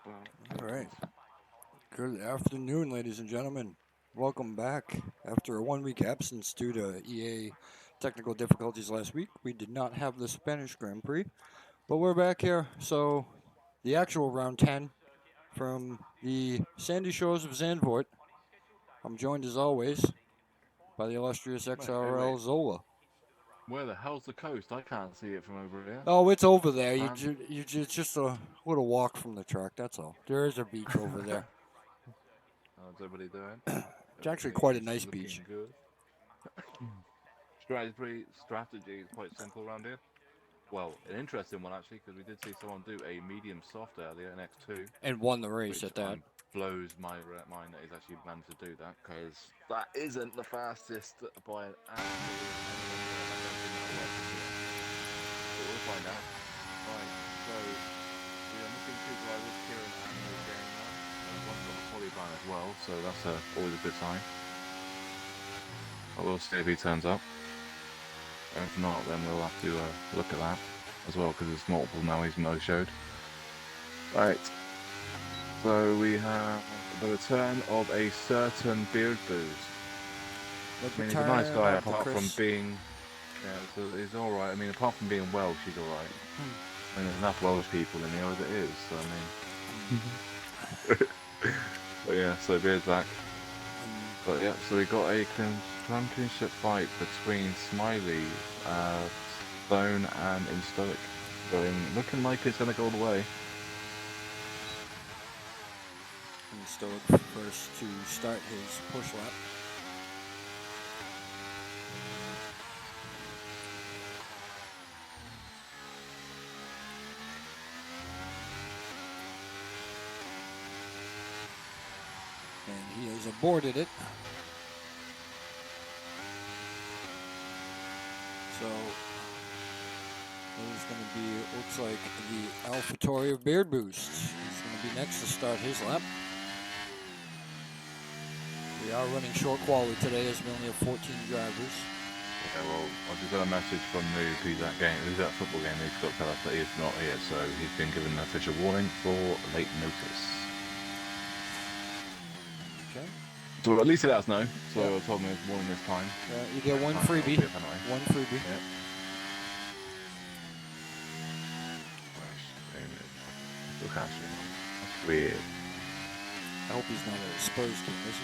All right. Good afternoon, ladies and gentlemen. Welcome back. After a 1 week absence due to EA technical difficulties last week, we did not have the Spanish Grand Prix, but we're back here. So, the actual round 10 from the sandy shores of Zandvoort. I'm joined as always by the illustrious XRL Wait. Zola. Where the hell's the coast? I can't see it from over here. Oh, it's over there. Fran? It's just a little walk from the track. That's all. There is a beach over there. How's everybody doing? It's actually Everything quite a is nice looking beach. good. Strategy is quite simple around here. Well, an interesting one actually, because we did see someone do a medium soft earlier in X2, And won the race which at that. blows my mind that he's actually managed to do that, because that isn't the fastest by an absolute anyone here. I don't think that'll work in here. But we'll find out. Right, so we are missing two drivers, Kieran and Jane now. One's got a polyban as well, so that's always a good sign. But we'll see if he turns up. If not, then we'll have to look at that as well, because it's multiple now he's no-showed. Right, so we have the return of a certain Beard Boost. I mean, he's a nice guy apart from being... Yeah, so he's alright. I mean, apart from being Welsh, he's alright. I mean, there's enough Welsh people in here as it is, so I mean... But yeah, so Beard's back. But yeah, so we got a championship fight between Smiley, Stone and Stoic. Looking like it's going to go all the way. And Stoic first to start his push lap. And he has aborted it. So it is going to be, looks like the AlphaTauri of Beard Boost. He's going to be next to start his lap. We are running short quality today as we only have 14 drivers. Yeah, well, I just got a message from Noob who's that football game. He's got to tell us that he's not here, so he's been given an official warning for late notice. Okay. So at least he let us know. So I told him he was warning this time. You get one freebie. One freebie. Yep. Look at you. That's weird. I hope he's not a Spurs team, is he?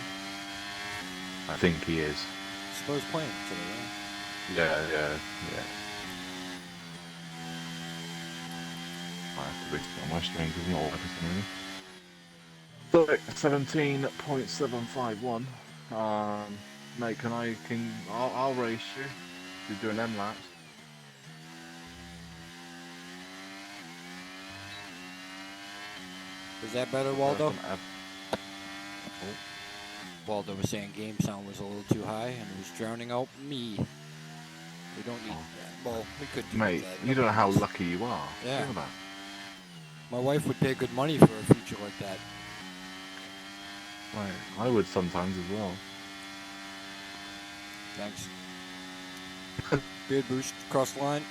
I think he is. Spurs playing today, right? Yeah. I have to restart my stream because it's not working for me. So 17.751. Mate, I'll race you. You're doing M laps. Is that better, Waldo? Waldo was saying game sound was a little too high and it was drowning out me. We don't need that. Well, we could do Mate, that. you don't know how lucky you are. Yeah. That. My wife would pay good money for a feature like that. Right. I would sometimes as well. Thanks. Beard Boost across the line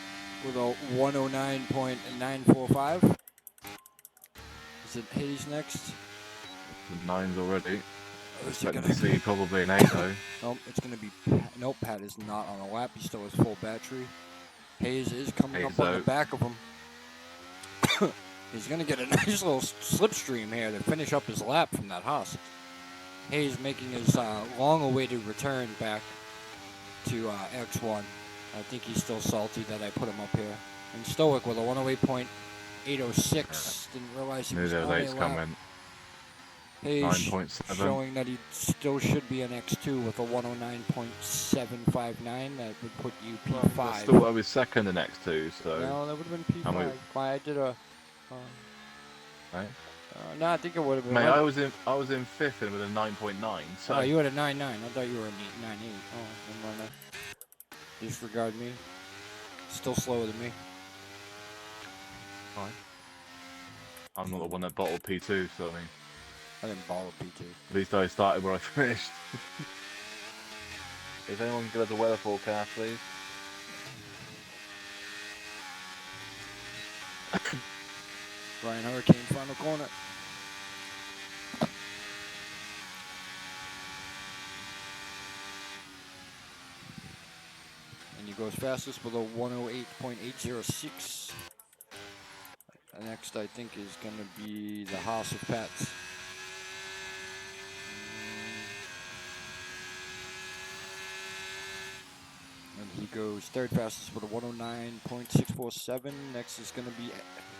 with a 109.945. Is it Hayes next? The 9's already. Expecting to see probably an 8 though. Nope, it's going to be... Nope, Pat is not on a lap. He still has full battery. Hayes is coming up on the back of him. He's going to get a nice little slipstream here to finish up his lap from that Haas. Hayes making his long-awaited return back to X1. I think he's still salty that I put him up here. And Stoic with a 108.806. Didn't realize he was on a lap. Coming. Hayes showing that he still should be an X2 with a 109.759. That would put you P5. Well, still, I was second in X2, so... No, that would have been P5. Why I did a... right? No, I think it would have been... Mate, I was in 5th and with a 9.9, so... Oh, you had a 9.9. I thought you were a 9.8. Oh, never mind. Disregard me. Still slower than me. Fine. I'm not the one that bottled P2, so I mean... I didn't bottle P2. At least I started where I finished. If anyone can give us a weather forecast, please. Ryan Hurricane, final corner. goes fastest with a 108.806. Next, I think, is going to be the Haas of Pets. And he goes third fastest with a 109.647. Next is going to be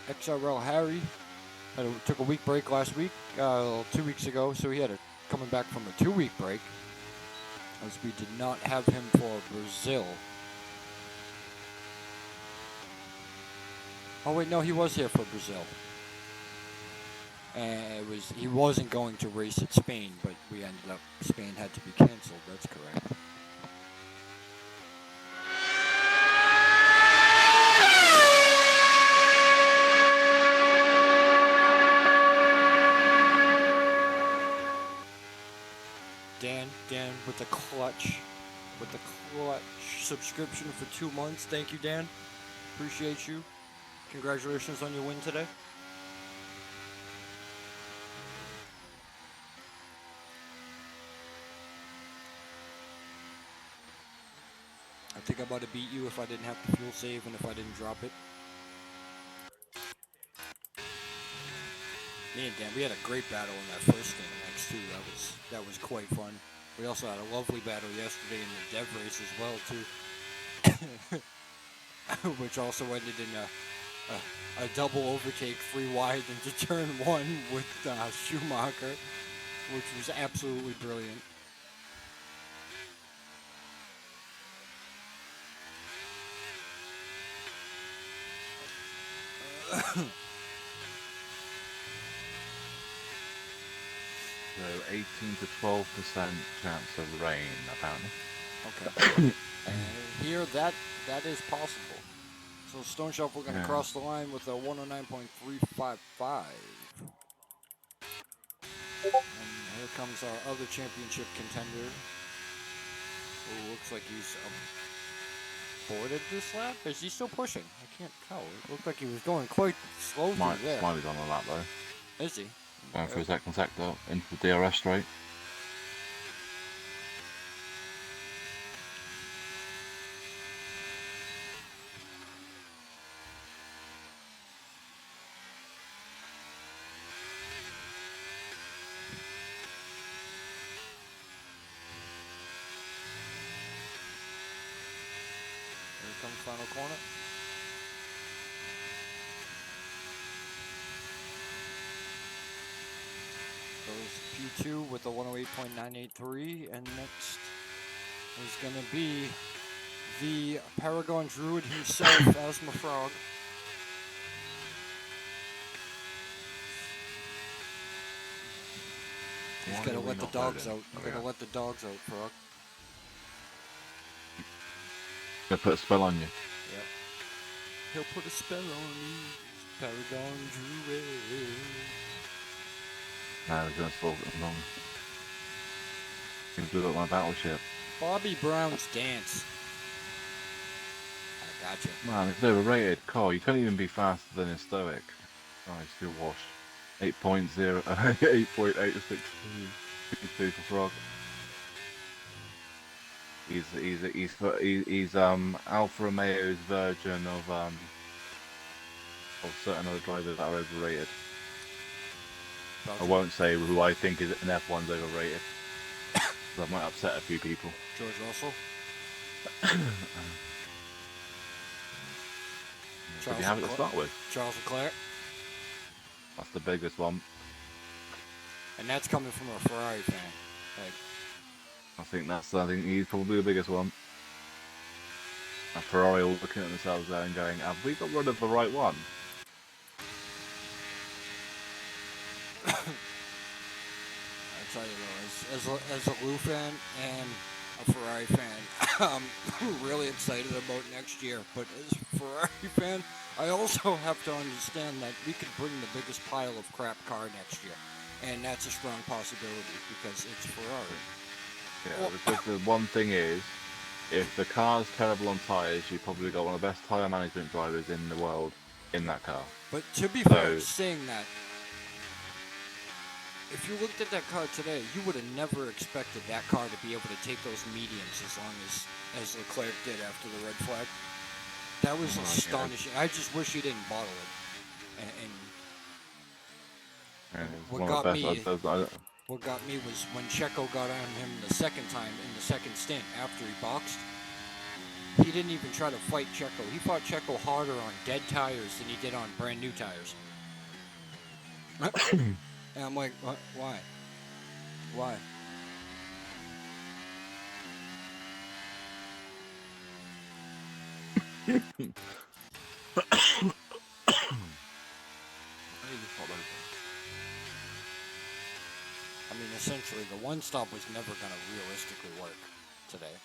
XRL Harry. Took a week break last week, 2 weeks ago, so he had coming back from a 2-week break, as we did not have him for Brazil. Oh wait, no, he was here for Brazil. And he wasn't going to race at Spain, but we ended up, Spain had to be canceled. That's correct. Dan with the clutch subscription for 2 months. Thank you, Dan. Appreciate you. Congratulations on your win today. I think I'm about to beat you if I didn't have to fuel save and if I didn't drop it. Me and Dan, we had a great battle in that first game next too. That was quite fun. We also had a lovely battle yesterday in the dev race as well too, which also ended in a double overtake 3 wide into turn 1 with Schumacher, which was absolutely brilliant. So 18 to 12% chance of rain, apparently. Okay. Here, that is possible. So Stone Shelf, we're going to cross the line with a 109.355. And here comes our other championship contender, who looks like he's boarded this lap. Is he still pushing? I can't tell. It looked like he was going quite slow through there. Smiley's on the lap though. Is he? Going for his second sector into the DRS straight. Here comes final corner. Goes P2 with a 108.983, and next is going to be the Paragon Druid himself, Asthma Frog. He's got to let the dogs out. He's got to let the dogs out, Frog. Gonna put a spell on you. Yep. He'll put a spell on you, Paragon Druid. No, he's gonna solve it wrong. He's gonna do it like my battleship. Bobby Brown's dance. I gotcha. Man, it's overrated. Carl, you can't even be faster than a Stoic. Oh, he's still washed. 8.0, 8.862 for Frog. He's Alfa Romeo's version of certain other drivers that are overrated. I won't say who I think is an F1's overrated. That might upset a few people. George Russell. What do you have it to start with? Charles Leclerc. That's the biggest one. And that's coming from a Ferrari fan. Like, I think he's probably the biggest one. A Ferrari all looking at themselves there and going, have we got rid of the right one? I tell you though, as a Lou fan and a Ferrari fan, I'm really excited about next year. But as a Ferrari fan, I also have to understand that we could bring the biggest pile of crap car next year. And that's a strong possibility because it's Ferrari. Yeah, because the one thing is, if the car's terrible on tyres, you've probably got one of the best tyre management drivers in the world in that car. But to be fair, saying that, if you looked at that car today, you would have never expected that car to be able to take those mediums as long as Leclerc did after the red flag. That was Well, astonishing. I just wish he didn't bottle it. And yeah, it's what one of got the best. me what got me was when Checo got on him the second time in the second stint after he boxed. He didn't even try to fight Checo. He fought Checo harder on dead tires than he did on brand new tires. And I'm like, what? Why? Why? I mean, essentially, the one stop was never going to realistically work today.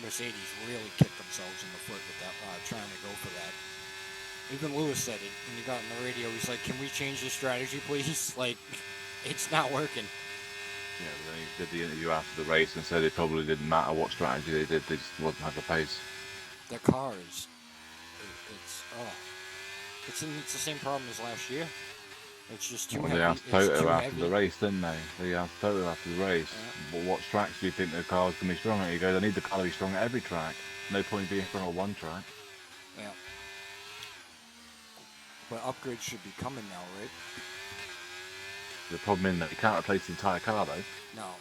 Mercedes really kicked themselves in the foot with that, trying to go for that. Even Lewis said it when he got on the radio. He's like, "Can we change the strategy, please? Like, it's not working." Yeah, but then he did the interview after the race and said it probably didn't matter what strategy they did, they just wasn't have the pace. The car is, it's the same problem as last year. It's just too heavy. They asked It's Toto too after heavy. the race, didn't they? They asked Toto after the race, well, what tracks do you think the car's going to be strong at? He goes, I need the car to be strong at every track. No point being strong at one track. Yeah. But upgrades should be coming now, right? The problem is that you can't replace the entire car, though. No.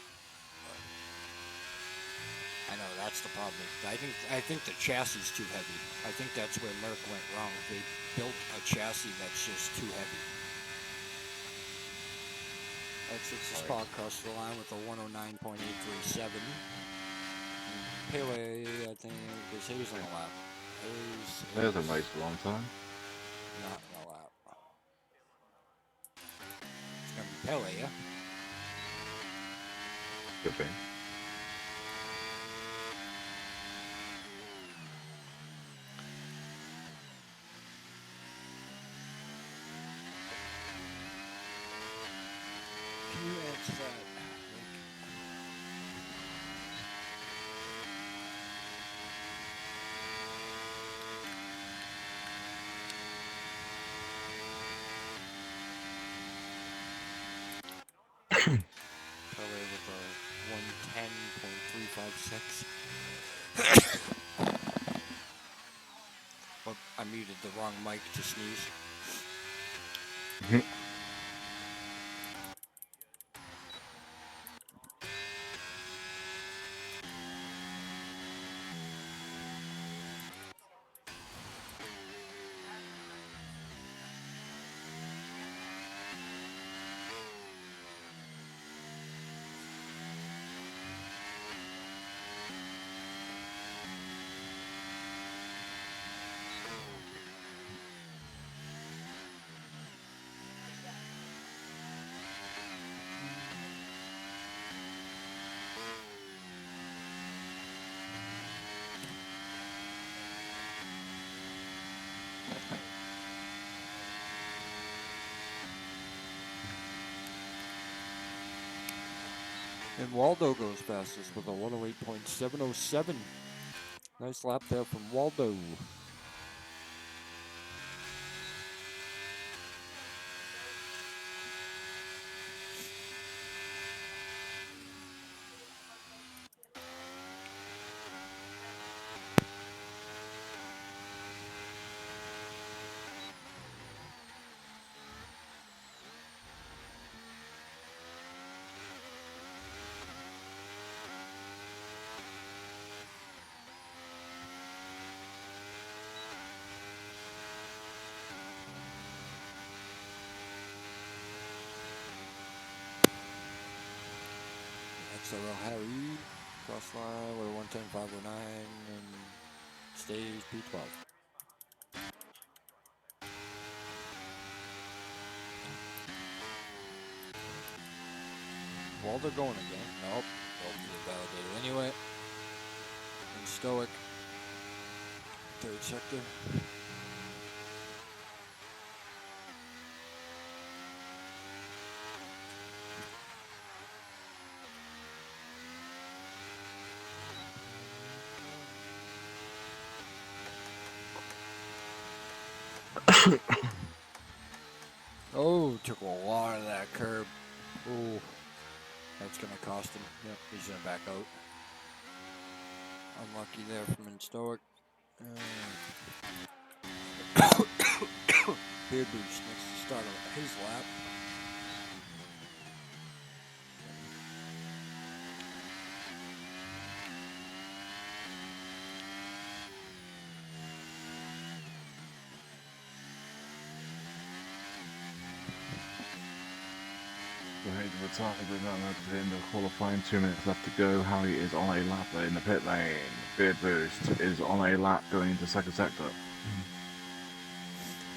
I know that's the problem. I think the chassis is too heavy. I think that's where Merc went wrong. They built a chassis that's just too heavy. Exits the spot across the line with a 109.837. Pele, I think, was Hayes on the lap. He hasn't raced for a long time. Not in the lap. It's going to be Pele, yeah? Could be. Can you answer that? Pele with a 110.356. Well, I muted the wrong mic to sneeze. And Waldo goes fastest with a 108.707. Nice lap there from Waldo. XRL Harry, cross line with a 110.509 and stays P12. Waldo going again. Nope. Validated anyway. And Stoic. Third sector. Oh, took a lot of that curb. Oh, that's going to cost him. Yep, he's going to back out. Unlucky there from Stoic. Beard Boost next to start his lap. So Hayden retired with that lap at the end of qualifying. 2 minutes left to go. Howie is on a lap in the pit lane. Beard Boost is on a lap going into second sector.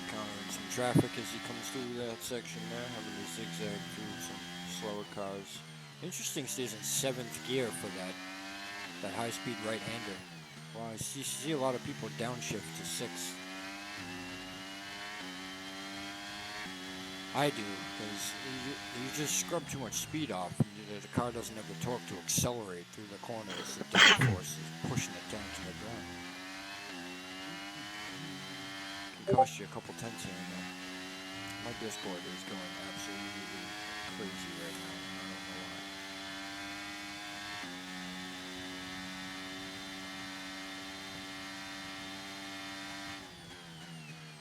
Encountering some traffic as he comes through that section there, having to zigzag through some slower cars. Interesting, stays in 7th gear for that high-speed right-hander. Wow, I see a lot of people downshift to 6th. I do, because you just scrub too much speed off. The car doesn't have the torque to accelerate through the corners. The downforce is pushing it down to the ground. Can cost you a couple tenths here and there. My Discord is going absolutely crazy right now. I don't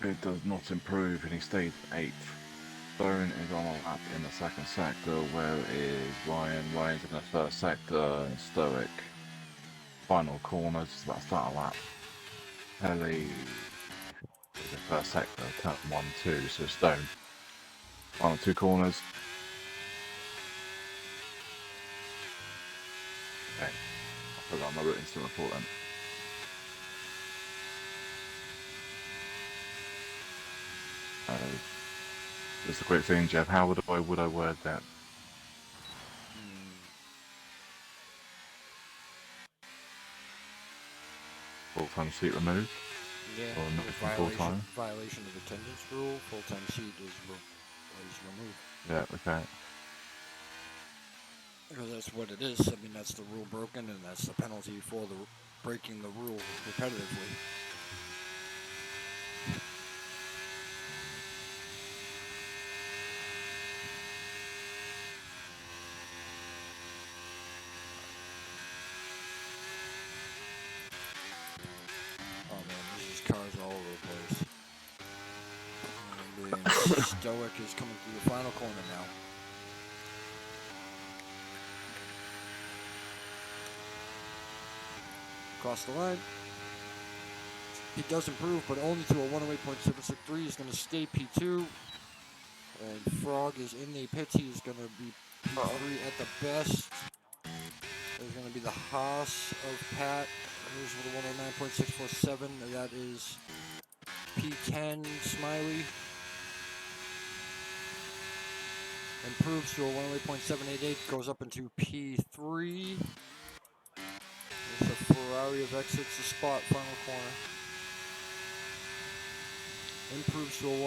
know why. It does not improve, and he stayed 8th. Stone is on a lap in the second sector, where is Ryan? Ryan's in the first sector, and Stoic. Final corners, about to start a lap. Pelly is the first sector, turn 1, 2, so Stone. Final 2 corners. Okay, I'll put that on my route instant report then. That's a great thing, Jeff. How would I word that? Full-time seat removed? Yeah, Or not full-time? violation of attendance rule. Full-time seat is removed. Yeah, okay. Because that's what it is. I mean, that's the rule broken, and that's the penalty for the breaking the rule repetitively. Oh man, there's just cars all over the place. And Stoic is coming through the final corner now. Across the line. He does improve, but only to a 108.763. He's going to stay P2. And Frog is in the pits. He's going to be P3 at the best. There's going to be the Haas of Pat. Here's with a 109.647. That is P10 Smiley. Improves to a 108.788. Goes up into P3. There's a Ferrari of exits the spot, final corner. Improves to a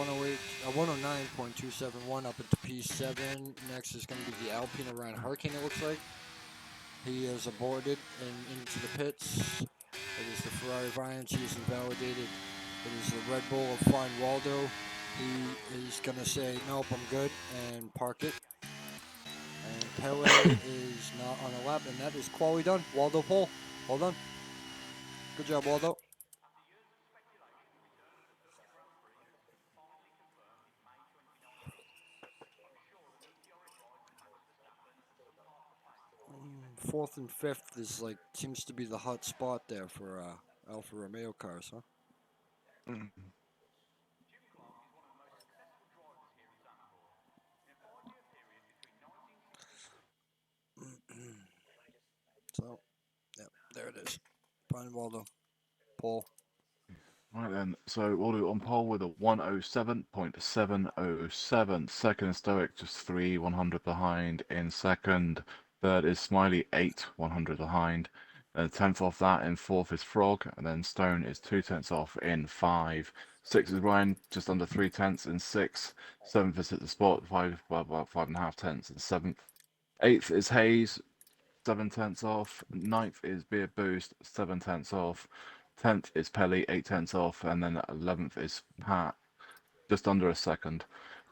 109.271 up into P7. Next is going to be the Alpine of Ryan Hurricane, it looks like. He is aborted and into the pits. It is the Ferrari Viance. He is invalidated. It is the Red Bull of Fine Waldo. He is going to say, nope, I'm good, and park it. And Pele is not on a lap, and that is quality done. Waldo pole. Well done. Good job, Waldo. Fourth and fifth is seems to be the hot spot there for Alfa Romeo cars, huh? So, yeah, there it is. Fine, Waldo. Pole. Right then, so Waldo on pole with a 107.707. Second is Stoic, just 3/100 behind in second. Third is Smiley, 8/100 behind. Then 10th off that in fourth is Frog, and then Stone is 2 tenths off in five. Six is Ryan, just under 3 tenths in six. Seventh is at the spot, about 5.5 tenths in seventh. Eighth is Hayes, 7 tenths off. Ninth is Beer Boost, 7 tenths off. 10th is Pelly, 8 tenths off. And then 11th is Pat, just under a second.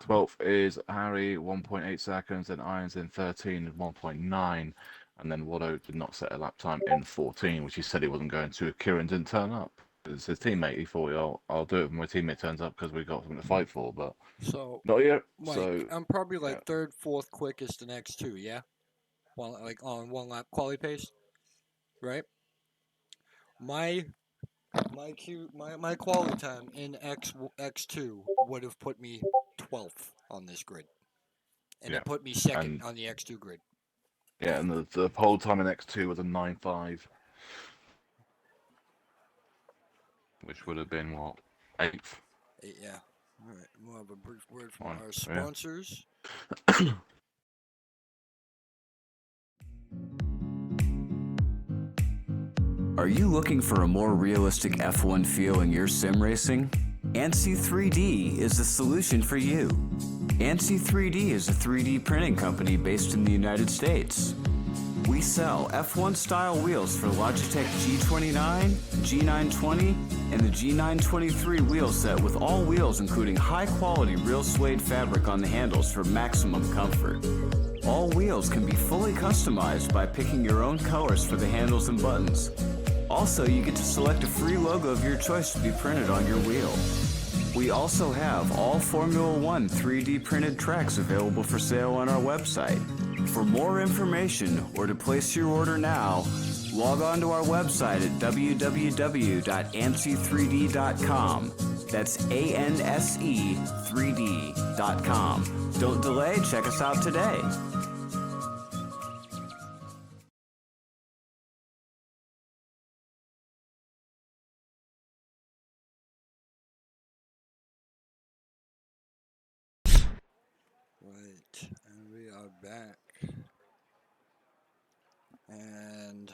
12th is Harry, 1.8 seconds, then Irons in 13 and 1.9, and then Watto did not set a lap time in 14, which he said he wasn't going to. Kieran didn't turn up. It's his teammate. He thought, I'll do it when my teammate turns up because we got something to fight for, but So, not yet. Mike, So, I'm probably like yeah. third, fourth quickest in X2, yeah? Well, like on one lap quali pace, right? My my quality time in X2 would have put me 12th on this grid, and Yeah. it put me second And on the X2 grid. yeah, and the whole time in X2 was a 9.5, which would have been what? 8th? Yeah. All right. We'll have a brief word from Fine. our Yeah. sponsors. Are you looking for a more realistic F1 feel in your sim racing? ANSI 3D is the solution for you. ANSI 3D is a 3D printing company based in the United States. We sell F1 style wheels for Logitech G29, G920, and the G923 wheel set with all wheels including high quality real suede fabric on the handles for maximum comfort. All wheels can be fully customized by picking your own colors for the handles and buttons. Also, you get to select a free logo of your choice to be printed on your wheel. We also have all Formula One 3D printed tracks available for sale on our website. For more information or to place your order now, log on to our website at www.ansi3d.com. That's ANSE3D.com. Don't delay, check us out today. Right, and we are back. And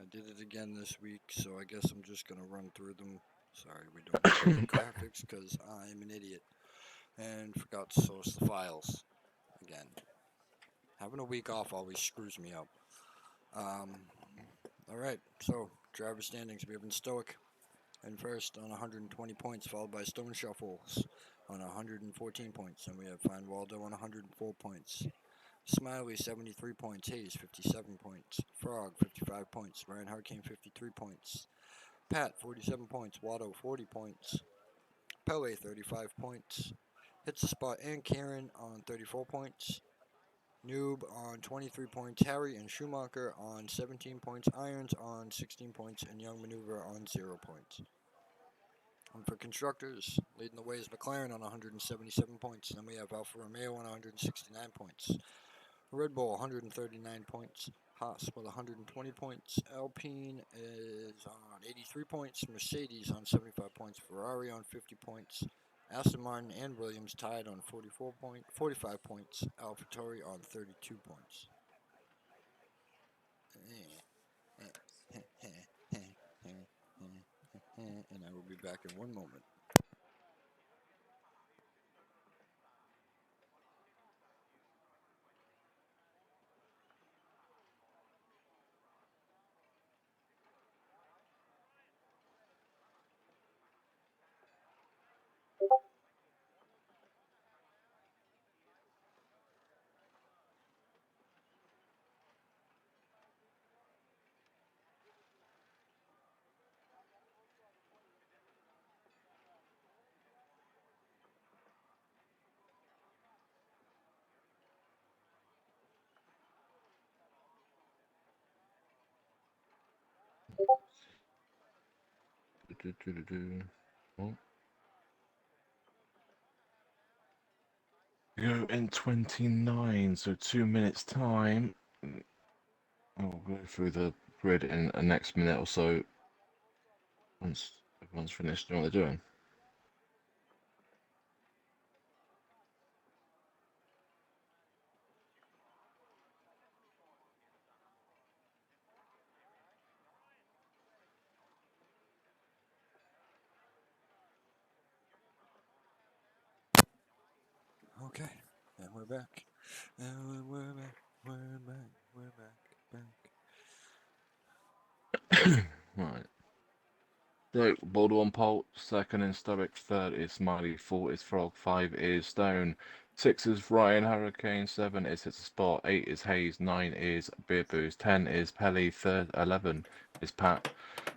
I did it again this week, so I guess I'm just gonna run through them. Sorry, we don't have any graphics because I'm an idiot and forgot to source the files again. Having a week off always screws me up. All right, so driver standings. We have in Stoic and first on 120 points, followed by Stone Shuffles on 114 points, and we have Fine Waldo on 104 points. Smiley 73 points, Hayes 57 points, Frog 55 points, Ryan Hurricane 53 points, Pat 47 points, Watto 40 points, Pele 35 points, Hits the Spot and Karen on 34 points, Noob on 23 points, Harry and Schumacher on 17 points, Irons on 16 points, and Young Maneuver on 0 points. And for constructors, leading the way is McLaren on 177 points. Then we have Alfa Romeo on 169 points. Red Bull 139 points. Haas with 120 points. Alpine is on 83 points. Mercedes on 75 points. Ferrari on 50 points. Aston Martin and Williams tied on 45 points. AlphaTauri on 32 points. And I will be back in one moment. Oh. Go in 29, so 2 minutes time. I'll go through the grid in the next minute or so. Once everyone's finished doing what they're doing. Okay, and we're back. And we're back. We're back. Right. So, Boulder on pole, second is Stoic, third is Smiley, four is Frog, five is Stone, six is Ryan Hurricane, seven is It's a Spot, eight is Hayes, nine is Beer Booze, 10 is Pelly, 11 is Pat,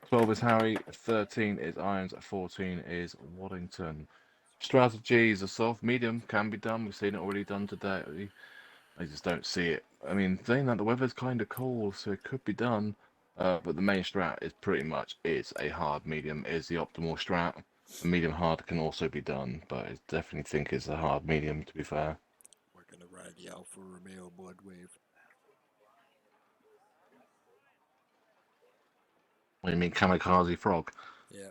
12 is Harry, 13 is Irons, 14 is Waddington. Strategies, a soft medium can be done. We've seen it already done today. I just don't see it. I mean, saying that the weather's kind of cold, so it could be done. But the main strat is pretty much is a hard medium is the optimal strat. A medium hard can also be done, but I definitely think it's a hard medium to be fair. We're gonna ride the Alfa Romeo Blood Wave. What do you mean kamikaze frog? Yeah.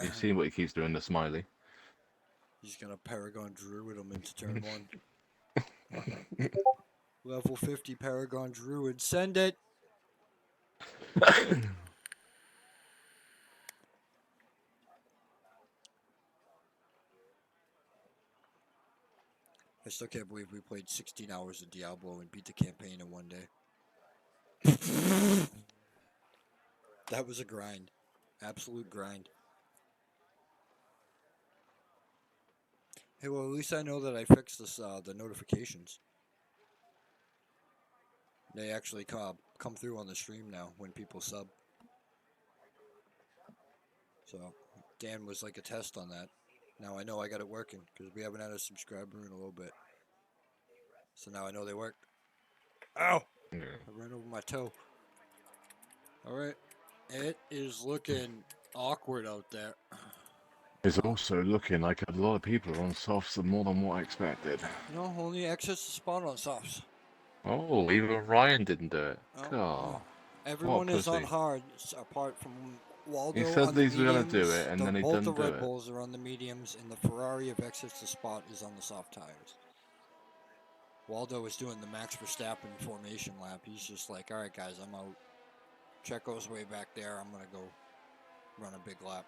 You've seen what he keeps doing to Smiley. He's gonna Paragon Druid him into turn 1. Level 50 Paragon Druid. Send it! I still can't believe we played 16 hours of Diablo and beat the campaign in one day. That was a grind. Absolute grind. Hey, well, at least I know that I fixed this, the notifications. They actually come through on the stream now when people sub. So, Dan was like a test on that. Now I know I got it working because we haven't had a subscriber in a little bit. So now I know they work. Ow! Yeah. I ran over my toe. Alright. It is looking awkward out there. It's also looking like a lot of people are on softs more than what I expected. No, only access to spawn on softs. Oh, even Ryan didn't do it. Oh, God. no. Everyone is on pussy. hard, apart from Waldo He said on the these were gonna mediums. do it, and then he both didn't the do Red it. Bulls are on the mediums, and the Ferrari of access to spot is on the soft tires. Waldo is doing the Max Verstappen formation lap. He's just like, all right, guys, I'm out. Checo's way back there. I'm gonna go run a big lap.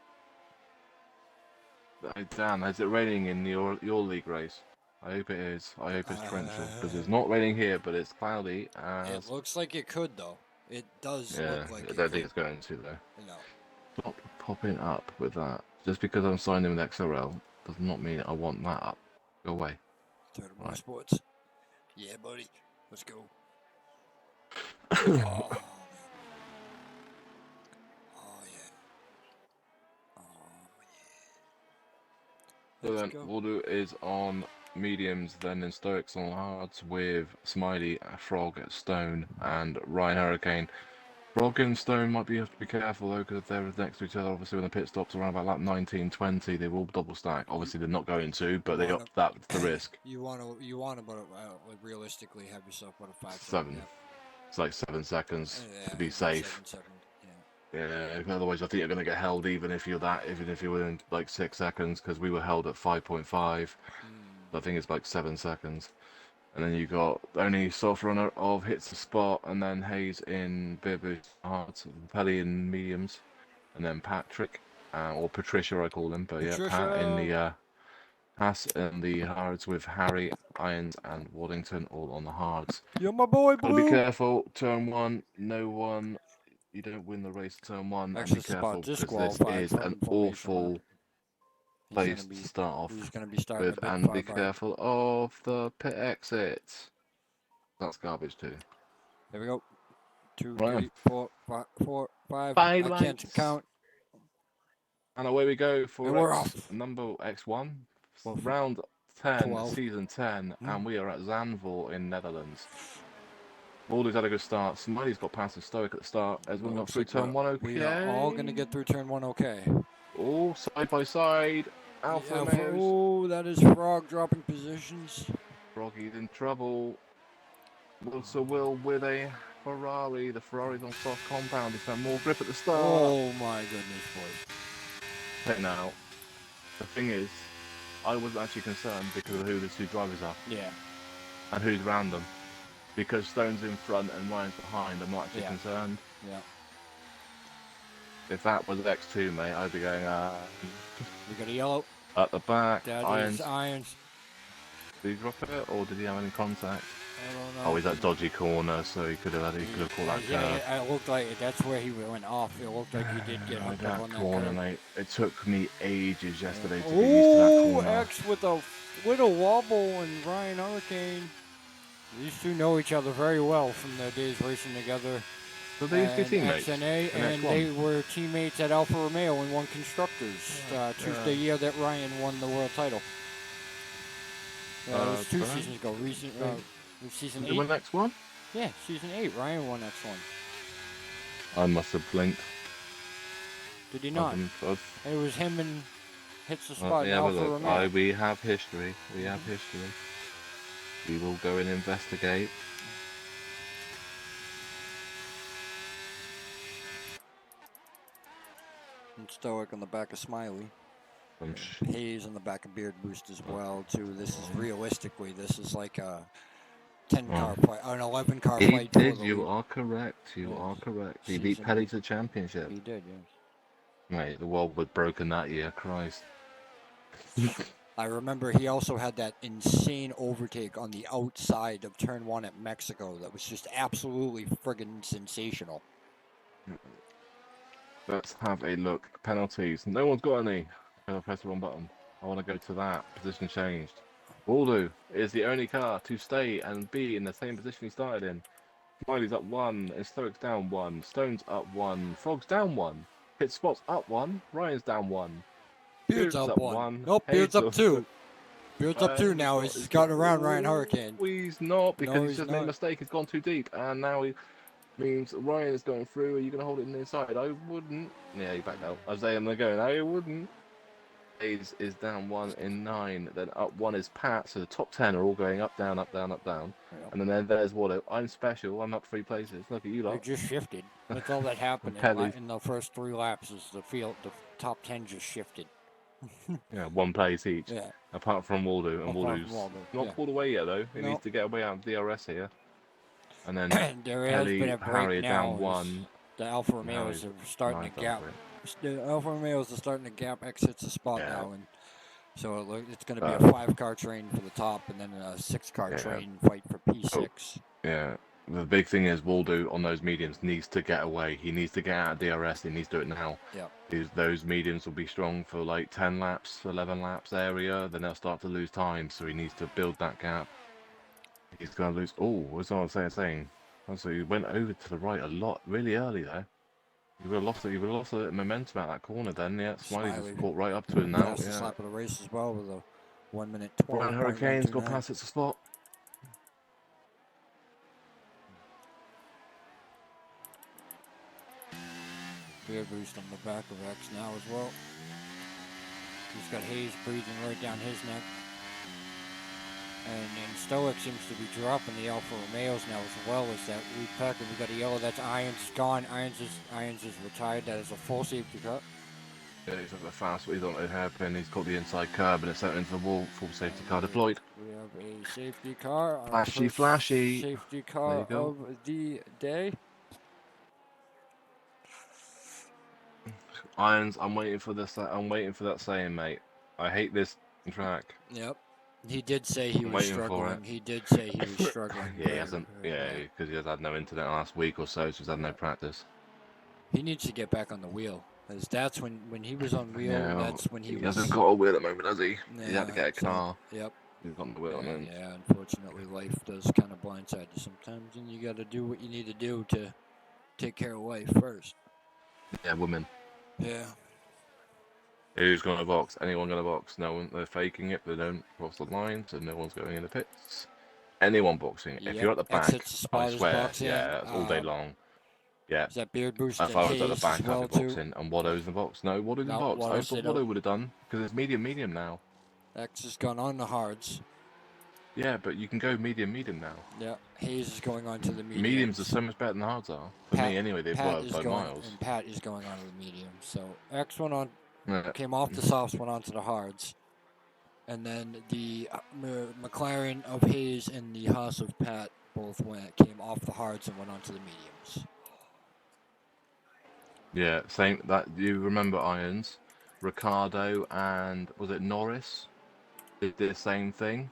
Dan, is it raining in your league race? I hope it is. I hope it's torrential because it's not raining here, but it's cloudy. It looks like it could, though. It does Yeah, look like I it don't could. think it's going to though. No. Stop popping up with that. Just because I'm signed in with XRL does not mean I want that up. Go away. Turtle Right. Sports. Yeah, buddy. Let's go. Oh, man. Oh, yeah. Oh, yeah. So Let's then, go. Waldo is on mediums, then in Stoics on hards with Smiley, Frog, Stone, and Ryan Hurricane. Frog and Stone might have to be careful though, because if they're next to each other, obviously when the pit stops around about lap 19, 20, they will double stack. Obviously they're not going to, but they up that's the risk. You want to, but realistically have yourself about a 5 7. gap. It's like 7 seconds Yeah, to be safe. 7, Yeah, otherwise I think you're going to get held even if you're within like 6 seconds, because we were held at 5.5. I think it's like 7 seconds. And then you got only soft runner of Hits the Spot, and then Hayes in Beer Boost Hearts, Pelly in mediums, and then Patrick, or Patricia I call him, but yeah, Pat in the Haas in the hards with Harry, Irons, and Waddington all on the hards. You're my boy, Gotta Blue. be careful. Turn 1, no one. You don't win the race. Turn 1, and be careful because this is an awful place to start off He's going to be starting with, and be careful of the pit exits. That's garbage too. There we go. 2, Right 3, 4, 5, 4, 5. Five I can't lights. count. And away we go for And we're off. number X1, Well, round 10, 12. season 10, and we are at Zandvoort in Netherlands. Waldo's had a good start. Smiley's got past the Stoic at the start. Everyone got through turn 1 okay. We are all going to get through turn 1 okay. All side by side. Alpha Romeos. Oh, that is Frog dropping positions. Froggy's in trouble. Will with a Ferrari. The Ferrari's on soft compound. He's had more grip at the start. Oh my goodness, boys. Hey, now, the thing is, I wasn't actually concerned because of who the two drivers are. Yeah. And who's around them. Because Stone's in front and Ryan's behind, I'm not actually concerned. Yeah. If that was X2, mate, I'd be going, We got a yellow. At the back, That Irons. is Irons. Did he drop it, or did he have any contact? I don't know. Oh, he's that dodgy corner, so he could have caught that curve. Yeah, it looked like that's where he went off. It looked like he did get hooked up on that corner, curve. mate. It took me ages yesterday to get used to that Oh, corner. X with a little wobble and Ryan Hurricane. These two know each other very well from their days racing together. So they used to be teammates. XNA, in and X1. they were teammates at Alfa Romeo and won constructors. The year that Ryan won the world title. It was 2 Brian? seasons ago. Season Did they win 8. X1? Yeah, season 8. Ryan won X1. I must have blinked. Did he not? I've- It was him and hits the spot in yeah, but Alfa look, Romeo. we have history. We have history. We will go and investigate. And Stoic on the back of Smiley. I'm Hayes on the back of Beard Boost as well too. This is realistically, this is like a 10-car fight, an 11-car He fight. did. For the You lead. are correct. You Yes. are correct. He beat Season Petty eight. to the championship. He did, yes. Mate, the world was broken that year. Christ. I remember he also had that insane overtake on the outside of Turn 1 at Mexico that was just absolutely friggin' sensational. Let's have a look. Penalties. No one's got any. I'll press the wrong button. I want to go to that. Position changed. Waldo is the only car to stay and be in the same position he started in. Smiley's up 1, and Stoic's down 1. Stone's up 1. Frog's down 1. Pit Spot's up 1. Ryan's down 1. Beard's up 1. Nope, Beard's Hayes up 2. Beard's up 2 now. He's gotten around Ryan Hurricane. He's not, because No, he's he's just made a not. mistake. He's gone too deep, and now he means Ryan is going through. Are you going to hold it in the inside? I wouldn't. Yeah, he backed out. I was saying they're going. I wouldn't. Hayes is down 1 in 9. Then up 1 is Pat. So the top 10 are all going up, down, up, down, up, down. Yep. And then there's Waldo. I'm special. I'm up 3 places. Look at you They lot. just shifted. That's all that happened Kelly. in the first 3 laps. Is the top 10 just shifted. Yeah, 1 place each. Yeah. Apart from Waldo, and Apart from Waldo's Waldo, not yeah. pulled away yet though. He No. needs to get away out of DRS here. And then There has Kelly, been a break Harry now. down as 1. The Alfa Now Romeos he's are starting to ninth gap. over it. The Alfa Romeos are starting to gap. X hits the spot Yeah. now, and so it's going to be a 5-car train for the top, and then a 6-car Yeah. train fight for P6. Yeah. The big thing is Waldo on those mediums needs to get away. He needs to get out of DRS. He needs to do it now. Yep. Those mediums will be strong for like 10 laps, 11 laps area. Then they'll start to lose time. So he needs to build that gap. He's going to lose. Oh, what's what I'm saying? So he went over to the right a lot, really early there. You would have lost it. You would have lost a bit of momentum at that corner then. Yeah, Smiley just caught right up to him now. Fastest Yeah. lap of the race as well with a 1 minute 12. Ryan Hurricane's got past its spot. Beer boost on the back of X now as well. He's got Hayes breathing right down his neck. And Stoic seems to be dropping the Alfa Romeos now as well as that lead pack. And we got a yellow. That's Irons gone. Irons is retired. That is a full safety car. Yeah, he's got the fast, he's on the hairpin, he's got the inside curb and it's sent into the wall, full safety car deployed. We have a safety car. Our Flashy, first flashy. Safety There car you go. of the day. Irons, I'm waiting for this. I'm waiting for that saying, mate. I hate this track. Yep. He did say he I'm was waiting for struggling. it. He did say he was struggling. Yeah, he hasn't. Yeah, because he has had no internet last week or so, so he's had no practice. He needs to get back on the wheel. Because that's when he was on wheel, Yeah, well, that's when he was... hasn't got a wheel at the moment, has he? He had to Yeah, get a car. Yep. He's got the wheel, man. Yeah, unfortunately, life does kind of blindside you sometimes, and you got to do what you need to do to take care of life first. Yeah, women. Yeah. Who's going to box? Anyone going to box? No one. They're faking it. They don't cross the line, so no one's going in the pits. Anyone boxing. If Yep, you're at the back, exits the spot I is swear, boxing. yeah, it's all day long. Yeah. Is that Beard Boost? If I was at the Hayes back, as well I'd be too? boxing, and Watto's in the box. No, Watto's in the No, box. Watto I stayed thought Watto out. would have done, because it's medium now. X has gone on the hards. Yeah, but you can go medium now. Yeah, Hayes is going on to the mediums. Mediums are so much better than hards are. For me, anyway, they've Pat worked is by going, miles. And Pat is going on to the medium. So X went on, Yeah. came off the softs, went on to the hards. And then the McLaren of Hayes and the Haas of Pat both came off the hards and went on to the mediums. Yeah, same. That you remember Irons, Ricardo, and was it Norris? Did the same thing.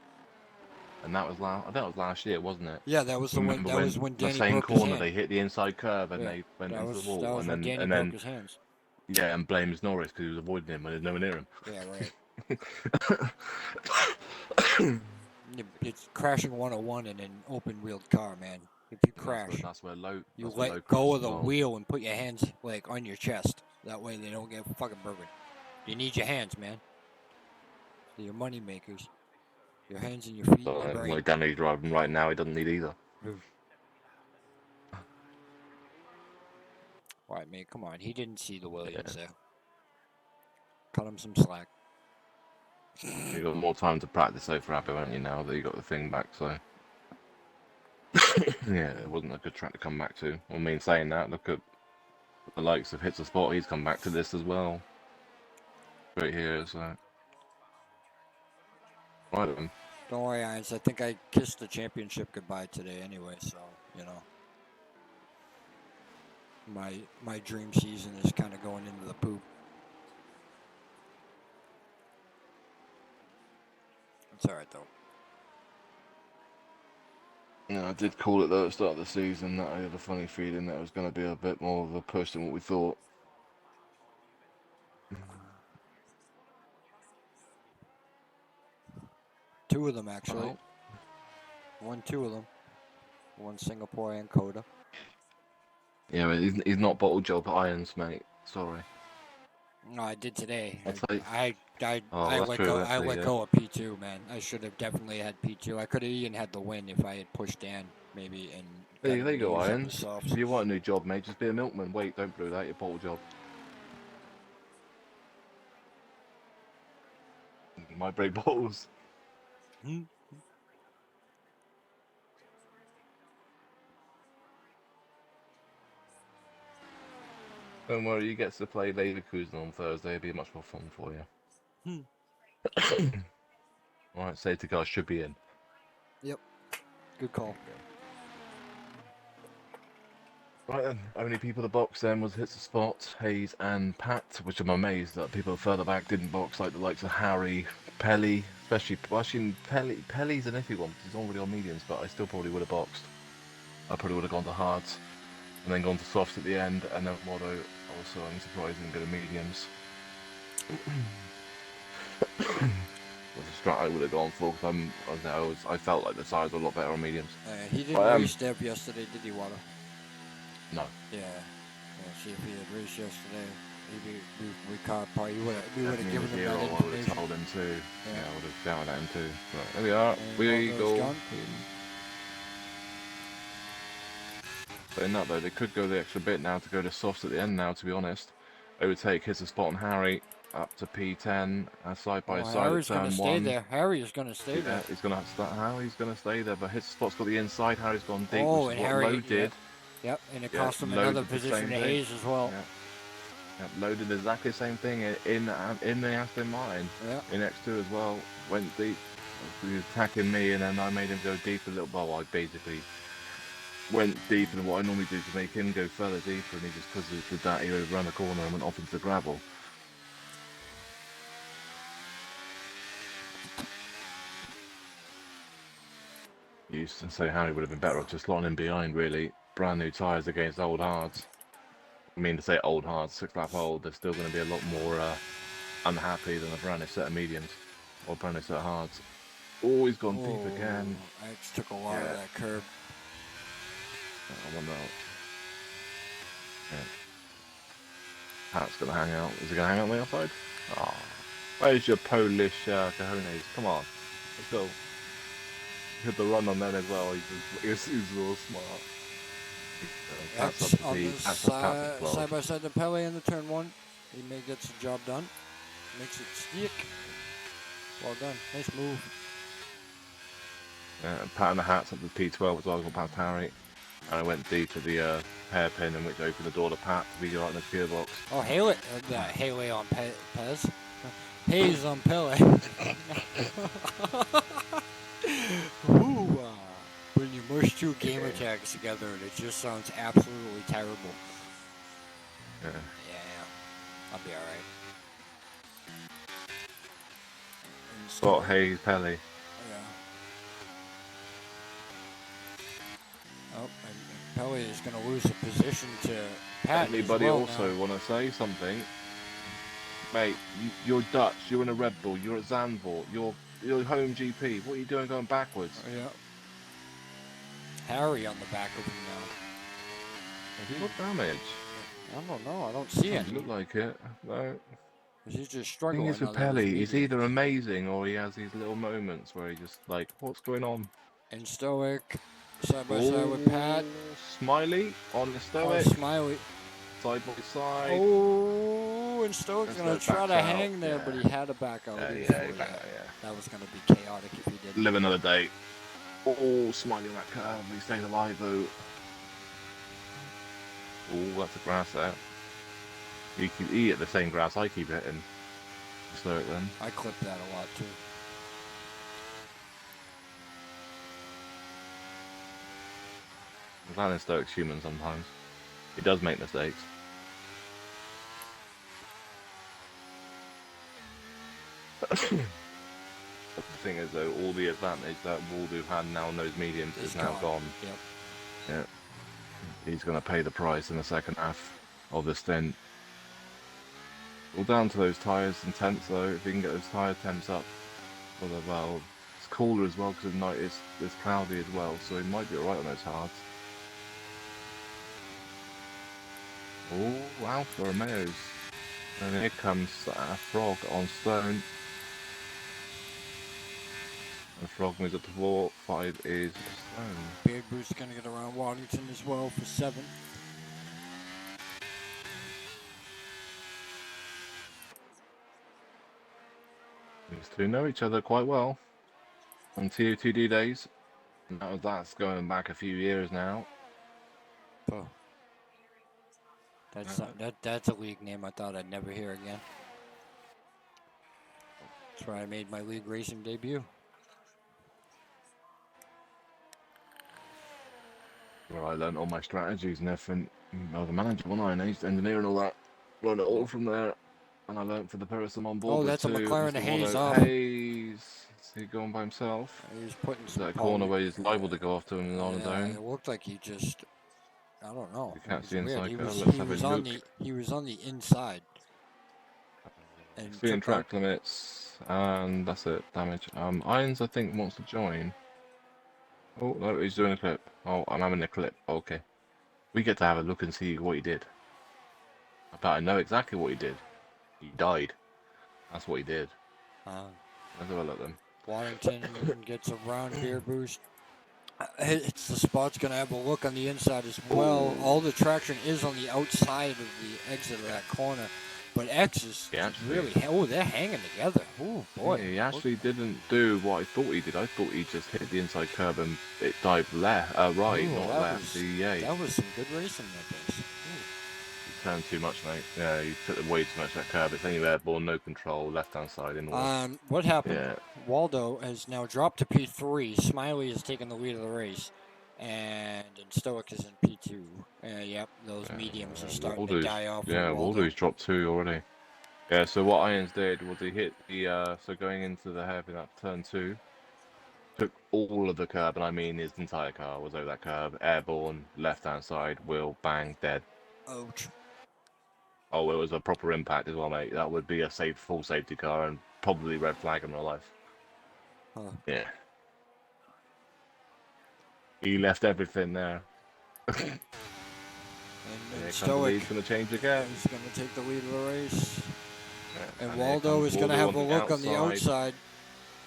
and that was I think it was last year, wasn't it? Yeah, that was the one. Remember That was when the Danny same broke his corner hand. they hit the inside curve and Yeah, they went that into was the wall, that was when Danny and broke then his hands. yeah, and blames Norris because he was avoiding him when there's no one near him. Yeah, right. It's crashing 101 in an open-wheeled car, man. If you crash, That's where you low let crashed go of as the well. wheel and put your hands like on your chest. That way they don't get fucking broken. You need your hands, man. They're your money makers. Your hands and your feet and your brain. Like Danny driving right now, he doesn't need either. Alright, mate, come on. He didn't see the Williams Yeah. there. Cut him some slack. You got more time to practice over Abu, haven't you? Now that you got the thing back, so yeah, it wasn't a good track to come back to. I mean, saying that, look at the likes of Hits a Spot. He's come back to this as well. Right here, so right then. Don't worry, Irons. I think I kissed the championship goodbye today anyway, so, you know. My dream season is kind of going into the poop. It's alright, though. Yeah, I did call it though at the start of the season that I had a funny feeling that it was going to be a bit more of a push than what we thought. Two of them, actually. Oh. Won two of them. One Singapore and Coda. Yeah, but he's not bottle job irons, mate. Sorry. No, I did today. I'll tell you- I Oh, I that's let true, go. I actually, let yeah. go of P2, man. I should have definitely had P2. I could have even had the win if I had pushed Dan maybe and. There gotten you go, used up the irons. softs. If you want a new job, mate, just be a milkman. Wait, don't blow that. Your bottle job. You might break bottles. Hmm? Don't worry, you get to play Leverkusen on Thursday. It'll be much more fun for you. Alright, safety car should be in. Yep. Good call. Right then, only people to box then was Hits a Spot, Hayes and Pat, which I'm amazed that people further back didn't box, like the likes of Harry, Pelly, especially, well, actually Pelly's an iffy one, because he's already on mediums, but I still probably would have boxed. I probably would have gone to hards, and then gone to softs at the end, and then Modo also, I'm surprised, didn't go to mediums. Was a strat I would have gone for, because I felt like the sides were a lot better on mediums. He didn't race Dev yesterday, did he, Water? No. Yeah. See if he had raced yesterday. Maybe we probably would have given him that I would have information. told him too. Yeah. I would have shouted at him too. But there we are. And We Waldo's go. gone. But in that though, they could go the extra bit now to go to softs at the end now, to be honest. Overtake hits a spot on Harry up to P10 side by side. Harry's going to turn stay one. there. Harry is going to stay Yeah, there. he's going to have to start. Harry's going to stay there, but his spot's got the inside. Harry's gone deep, Oh, which and is what Harry Lowe did. Yep, and it Yeah, cost him Lowe another did the position same to thing. Hayes as well. Yeah, Lowe did exactly the same thing in the Aston Martin. Yeah. In X2 as well. Went deep. He was attacking me, and then I made him go deep a little. Well, I basically went deeper than what I normally do to make him go further deeper, and he just, because he did that, he overran the corner and went off into the gravel. Used to say Harry would have been better off just slotting him behind, really. Brand new tyres against old hards. I mean, to say old hards, 6 lap old, they're still going to be a lot more unhappy than a brand new set of mediums or brand new set of hards. Oh, he's gone deep again. X took a lot of that curb. I wonder. Yeah. Pat's going to hang out. Is he going to hang out on the outside? Oh. Where's your Polish cojones? Come on. Let's go. Hit the run on that as well. He's real smart. X on the side by side to Pele in the turn one. He gets the job done. Makes it stick. Well done. Nice move. And Pat and the hats up to P12 as well. I got past Harry. And I went deep to the hairpin, and which opened the door to Pat to be right in the gearbox. Oh, Haley. Haley on Pez. Hayes on Pele. Ooh, when you mush two gamer tags together, it just sounds absolutely terrible. Yeah. I'll be alright. Spot Hayes Pelly. Yeah. and Pele is going to lose the position to Pat Anybody as well also now. want to say something? Mate, you're Dutch, you're in a Red Bull, you're at Zandvoort, you're home GP. What are you doing going backwards? Yeah. Harry on the back of him now. Has he got damage? I don't know. I don't see Doesn't any. look like it. No. He's just Thing struggling is with on Pele, those he's mediums. either amazing or he has these little moments where he just like, what's going on? And Stoic, side by side with Pat. Smiley on the Oh, Stoic, Smiley. side by side. Oh, and Stoic's That's going the to try to back out, hang there, yeah. but he had to back out Yeah, before he that. back out, yeah. That was going to be chaotic if he didn't. Live another day. Oh, Smiley on that curve, he stays alive though. Oh, that's a grass there. You keep eat the same grass I keep hitting. Slow it then. I clipped that a lot too. Alan Stoke's human sometimes. He does make mistakes. But the thing is though, all the advantage that Waldo had now on those mediums is now gone. Yep. Yeah. He's going to pay the price in the second half of the stint. All down to those tyres and temps though. If he can get those tyre temps up, well, it's cooler as well because at night it's cloudy as well, so he might be alright on those hards. Oh, Alfa Romeos. And here comes Frog on Stone. And Frog moves up to 4, 5 is Stone. Beard Bruce is going to get around Waddington as well for 7th. These two know each other quite well on TO2D days. Now that's going back a few years now. Oh. That's a league name I thought I'd never hear again. That's where I made my league racing debut. Where I learned all my strategies and everything. I was a manager, wasn't I? And I used to engineer and all that. Learned it all from there. And I learned for the person on board. Oh, that's a too, McLaren Mr. Hayes Waldo. off. Hayes. Is he going by himself? He was putting Is some that a corner where he's liable to go off to him on his It own? looked like he just, I don't know. You can't It see was weird. inside He curve. was, Let's he have was a on look. he was on the inside. And Seeing took out- track limits, and that's it. Damage. Irons, I think, wants to join. Oh no, he's doing a clip. Oh, I'm having a clip. Okay, we get to have a look and see what he did. I bet I know exactly what he did. He died. That's what he did. Let's have a look then. Waddington gets a round beer boost. It's the spot's going to have a look on the inside as well. All the traction is on the outside of the exit of that corner. But X is really, they're hanging together. Oh, boy. Yeah, he actually didn't do what I thought he did. I thought he just hit the inside curb and it dived left, right, not left. That was some good racing there, boys. He turned too much, mate. Yeah, he took way too much that curb. It's only airborne, no control, left-hand side in. What happened? Yeah. Waldo has now dropped to P3. Smiley has taken the lead of the race. And Stoic is in P2. Yep, those mediums are starting to die off. Yeah, Waldo's dropped 2 already. Yeah, so what Irons did was he hit the, so going into the hairpin up turn 2, took all of the curb, and I mean his entire car was over that curb, airborne, left-hand side, wheel, bang, dead. Ouch. Oh, it was a proper impact as well, mate. That would be a full safety car and probably red flag in real life. Huh. Yeah. He left everything there. And Stoic going to change again. He's going to take the lead of the race. Yeah, and Waldo is going to have a look on the outside.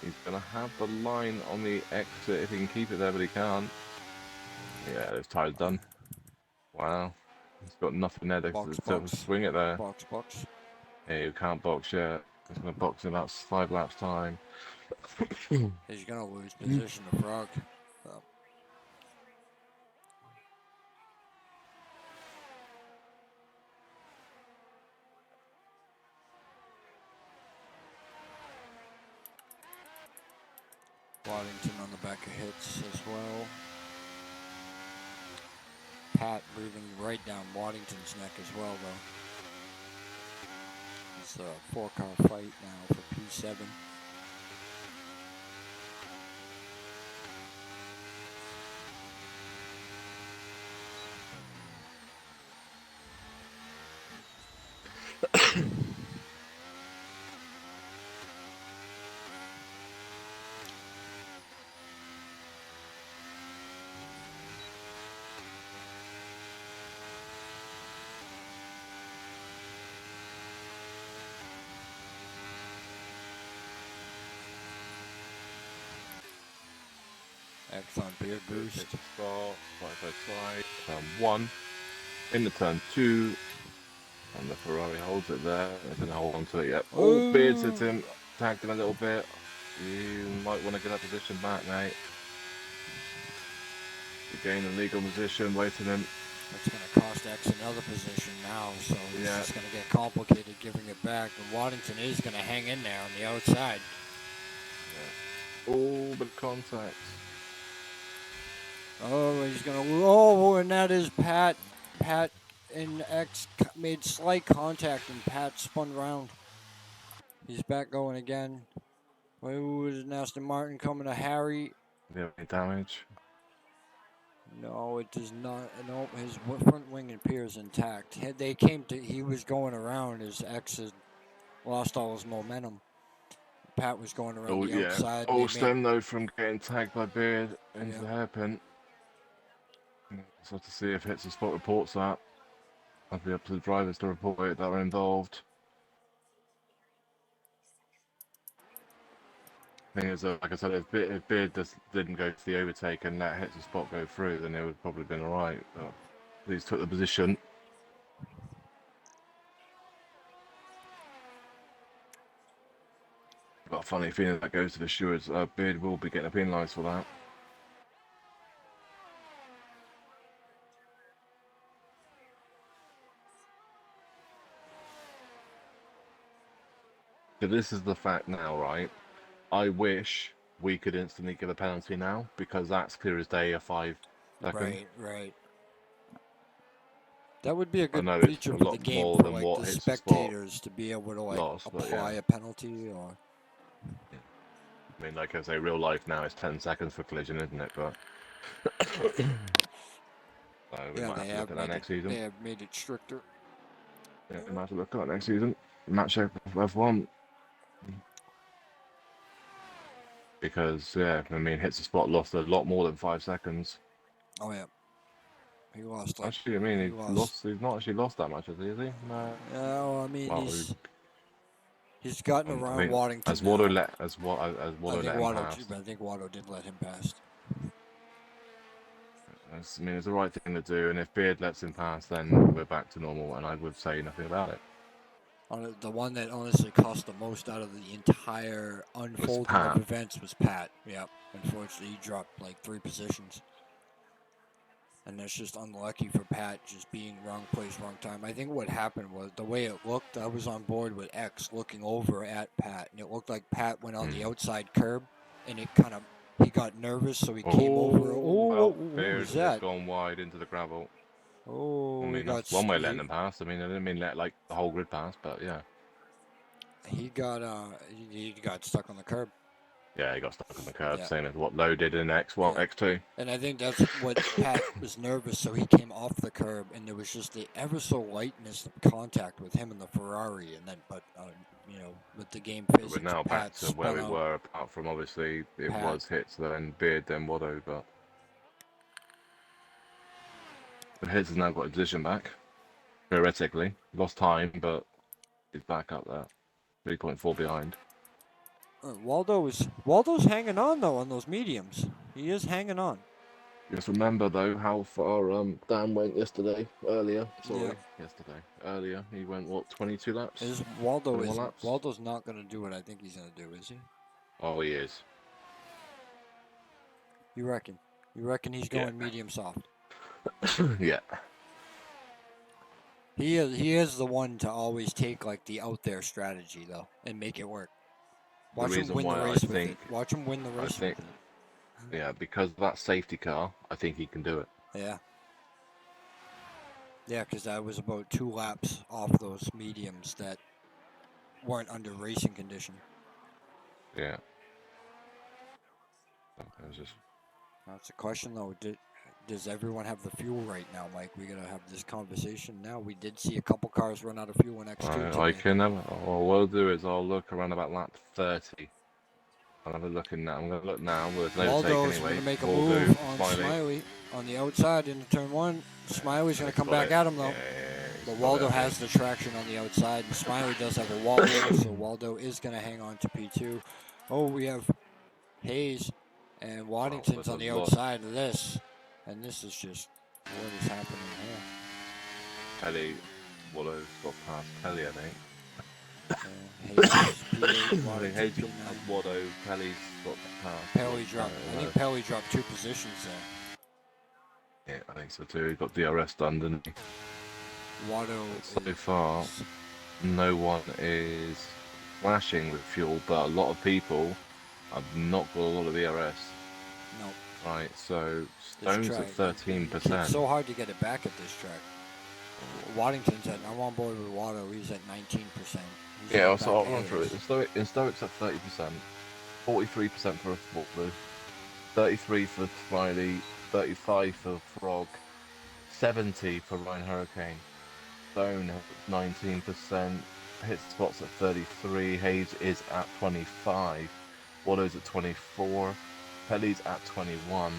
He's going to have the line on the exit if he can keep it there, but he can't. Yeah, those tires done. Wow. He's got nothing there to swing it there. Box. Yeah, you can't box yet. He's going to box in about 5 laps time. He's going to lose position to Frog. Waddington on the back of hits as well. Pat breathing right down Waddington's neck as well, though. It's a 4-car fight now for P7. X on Beard boost. Hits the spot, side by side, turn 1. Into turn 2. And the Ferrari holds it there. It doesn't hold on to it yet. Oh, Beards hits him. Tagged him a little bit. You might want to get that position back, mate. You gain a legal position, waiting him. That's going to cost X another position now, so it's just going to get complicated giving it back. And Waddington is going to hang in there on the outside. Yeah. Oh, but contact. Oh, he's going to... Oh, and that is Pat. Pat and X made slight contact, and Pat spun round. He's back going again. Oh, is an Aston Martin coming to Harry? Do you have any damage? No, it does not. No, his front wing appears intact. He was going around as X had lost all his momentum. Pat was going around the outside. Oh, stem though from getting tagged by Beard into the hairpin. So have to see if Hits the Spot reports that. I'll be up to the drivers to report it that were involved. Thing is, like I said, if Beard just didn't go to the overtake and let Hits the Spot go through, then it would have probably been alright. But these took the position. Got a funny feeling that goes to the stewards. Beard will be getting penalised for that. So this is the fact now, right? I wish we could instantly give a penalty now, because that's clear as day a 5 second. Right. That would be a good know it's feature a for lot the game more for than like what the Hits the Spot spectators to be able to like lost, but apply yeah. a penalty or. I mean, like I say, real life now is 10 seconds for collision, isn't it? But so we might have to look at that next season. They have made it stricter. Yeah, we might have to look at that next season. Match up with F1. Because, yeah, I mean, Hits the Spot lost a lot more than 5 seconds. Oh, yeah. He lost. Like, actually, I mean, he's not actually lost that much, has he? No. No, I mean, Well, he's gotten around Waddington. As Watto let him pass. I think Watto did let him pass. I mean, it's the right thing to do, and if Beard lets him pass, then we're back to normal, and I would say nothing about it. The one that honestly cost the most out of the entire unfolding of events was Pat. Yep. Unfortunately, he dropped like 3 positions. And that's just unlucky for Pat, just being wrong place, wrong time. I think what happened was the way it looked, I was on board with X looking over at Pat, and it looked like Pat went on the outside curb, and he got nervous, so he came over. Well, Beard has gone wide into the gravel. Oh, I mean, that's one way letting them pass. I mean, I didn't mean let like the whole grid pass, but yeah. He got stuck on the curb. Yeah, he got stuck on the curb, same as what Lowe did in X1, X2. And I think that's what Pat was nervous, so he came off the curb, and there was just the ever so lightness of contact with him and the Ferrari, and then, with the game physics. We're now back to where we were, apart from obviously it was Hits, then Beard, then Watto, but Hits has now got a position back. Theoretically, lost time, but he's back up there, 3.4 behind. Waldo's hanging on though on those mediums. He is hanging on. Just remember though how far Dan went earlier. Earlier he went what, 22 laps? Waldo's not going to do what I think he's going to do, is he? Oh, he is. You reckon? You reckon he's going medium soft? Yeah. He is the one to always take like the out there strategy though and make it work. Watch him win the race with it. Watch him win the race with it. Yeah, because of that safety car, I think he can do it. Yeah. Yeah, because I was about 2 laps off those mediums that weren't under racing condition. Yeah. That's a question though. Does everyone have the fuel right now, Mike? We gotta have this conversation now. We did see a couple cars run out of fuel in X2. I can have. What we'll do is I'll look around about lap 30. I'll have a look in now. I'm gonna look now. There's no take anyway. Gonna make a move on Smiley on the outside into turn 1. Smiley's gonna come back at him though. But Waldo has the traction on the outside, and Smiley does have a Waldo, so Waldo is gonna hang on to P2. Oh, we have Hayes. And Waddington's there's on the a lot. outside of this. And this is just what is happening here. Kelly, Wallows got past Kelly, I think. Hayes, P8, I think Waddington, Hayes got P9. past Waddo, Kelly's got past. Pelly dropped. I think Pelly dropped 2 positions there. Yeah, I think so too. He got DRS done, didn't he? Watto. So far, no one is flashing with fuel, but a lot of people have not got a lot of DRS. No. Right, so This Stone's track, at 13%. It's so hard to get it back at this track. Waddington's at. I'm on board with Watto. He's at 19%. He's Yeah, in the so I'll back run through it. In Stoic's at 30%, 43% for Blue, 33 for Smiley, 35 for Frog, 70 for Ryan Hurricane. Stone at 19%, hit spots at 33, Hayes is at 25, Watto's at 24, Pelly's at 21,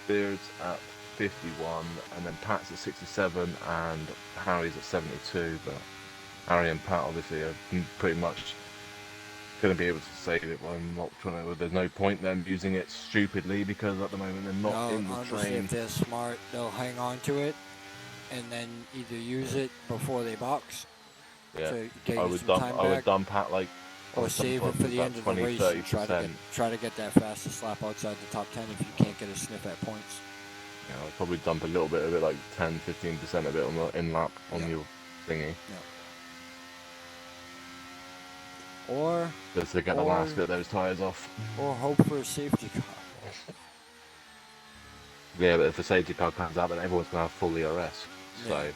Beard's at 51, and then Pat's at 67, and Harry's at 72. But Harry and Pat obviously are pretty much going to be able to save it. But I'm not trying to. There's no point them using it stupidly because at the moment they're not in the honestly, train. if they're smart, they'll hang on to it and then either use it before they box. Yeah, to get I you would some dump. time I would back, dump Pat like. or save it for the end of the race and try to get that fastest lap outside the top 10 if you can't get a sniff at points. Yeah, I'd probably dump a little bit of it, like 10-15% of it on the in lap on your thingy. Yeah. Or Just to get the last bit of those tyres off. Or hope for a safety car. Yeah, but if the safety car comes out, then everyone's going to have full ERS. So. Yeah.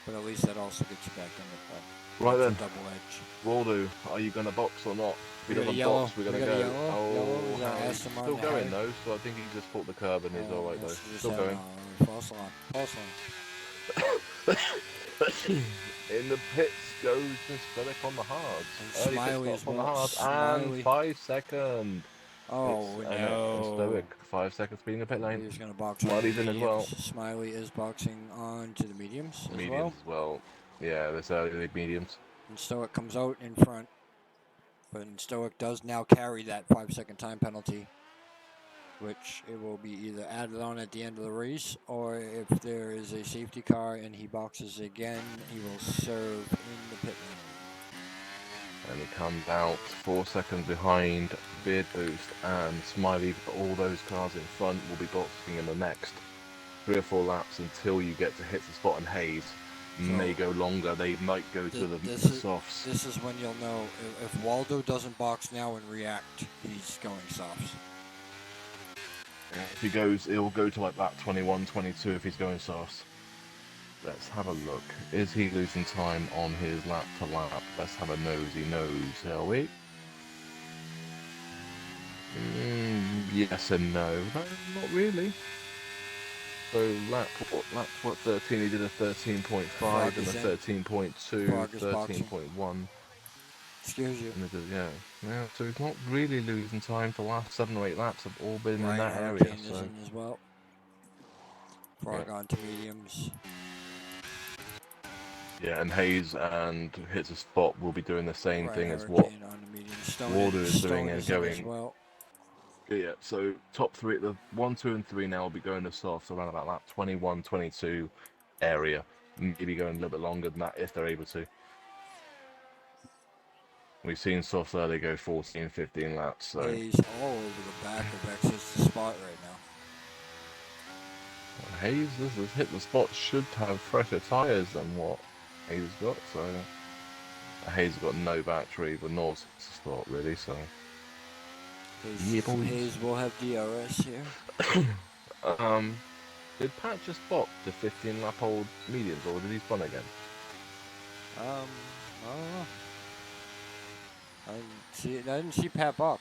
But at least that also gets you back in the club. Right then. Double edge. Waldo, are you going to box or not? If he doesn't box, we're going to go. Yellow. He's still going though, so I think he just fought the curb and he's alright though. Still going. False alarm. In the pits goes Miss Philip on the hards. And Smiley as well. On the hards. And 5 seconds. Oh it's, no. Stoic. 5 seconds being the pit lane. He's going to box. Smiley's in as well. Smiley is boxing on to the mediums as well. Yeah, there's early mediums. And Stoic comes out in front. But Stoic does now carry that 5-second time penalty, which it will be either added on at the end of the race, or if there is a safety car and he boxes again, he will serve in the pit lane. And he comes out 4 seconds behind Beard Boost and Smiley. All those cars in front will be boxing in the next 3 or 4 laps until you get to hit the spot, and Hayes may go longer. They might go to the softs. This is when you'll know if Waldo doesn't box now and react, he's going softs. If he goes, he'll go to like lap 21, 22 if he's going softs. Let's have a look. Is he losing time on his lap to lap? Let's have a nosy nose, shall we? Yes and no. No, not really. So lap 13, he did a 13.5 and a 13.2, 13.1. Excuse you. Yeah, so he's not really losing time. The last 7 or 8 laps have all been in that area. So. As well. Frog on to mediums. Yeah, and Hayes and Hits a Spot will be doing the same thing as what Waldo is doing and going. Well. Yeah, so top 3, the 1, 2, and 3 now will be going to soft, so around about lap 21, 22 area. Maybe going a little bit longer than that if they're able to. We've seen soft early go 14, 15 laps. So Hayes all over the back of Exits the Spot right now. Hayes, this is Hit the Spot, should have fresher tyres than what Hayes got. So Hayes has got no battery, but nor Spot really. So. Hayes will have DRS here. Did Pat just spot the 15 lap old mediums, or did he spawn again? I don't know. I didn't see Pat box.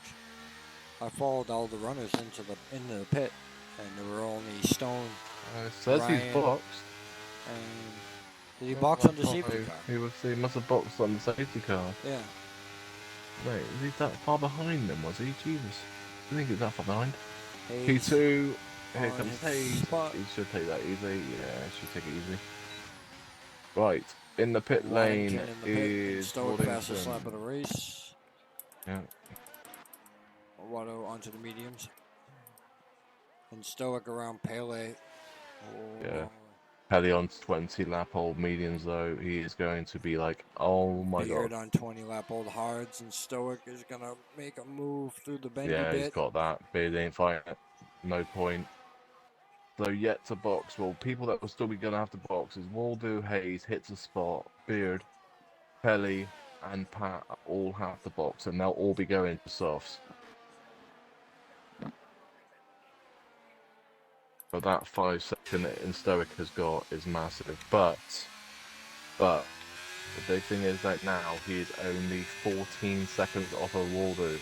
I followed all the runners into the pit, and there were only Stone. It says Ryan, he's boxed. And did he box on the safety car? He must have boxed on the safety car. Yeah. Wait, is he that far behind them, was he? Jesus. I think he's that far behind. Hayes P2, here comes Hayes. Spot. He should take that easy. Yeah, should take it easy. Right, in the pit lane is Stoic fastest lap of the race. Yeah. Watto onto the mediums. And Stoic around Pele. Oh, Yeah. Pelly on 20 lap old mediums though, he is going to be like, oh my Beard god. on 20 lap old hards, and Stoic is gonna make a move through the bendy Yeah, he's bit. got that. Beard ain't fighting it. No point. So yet to box. Well, people that will still be gonna have to box is Waldo, Hayes, Hits a Spot, Beard, Pelly, and Pat all have to box, and they'll all be going to softs. But that 5 second that in Stoic has got is massive. But the big thing is that now he is only 14 seconds off of Waldo.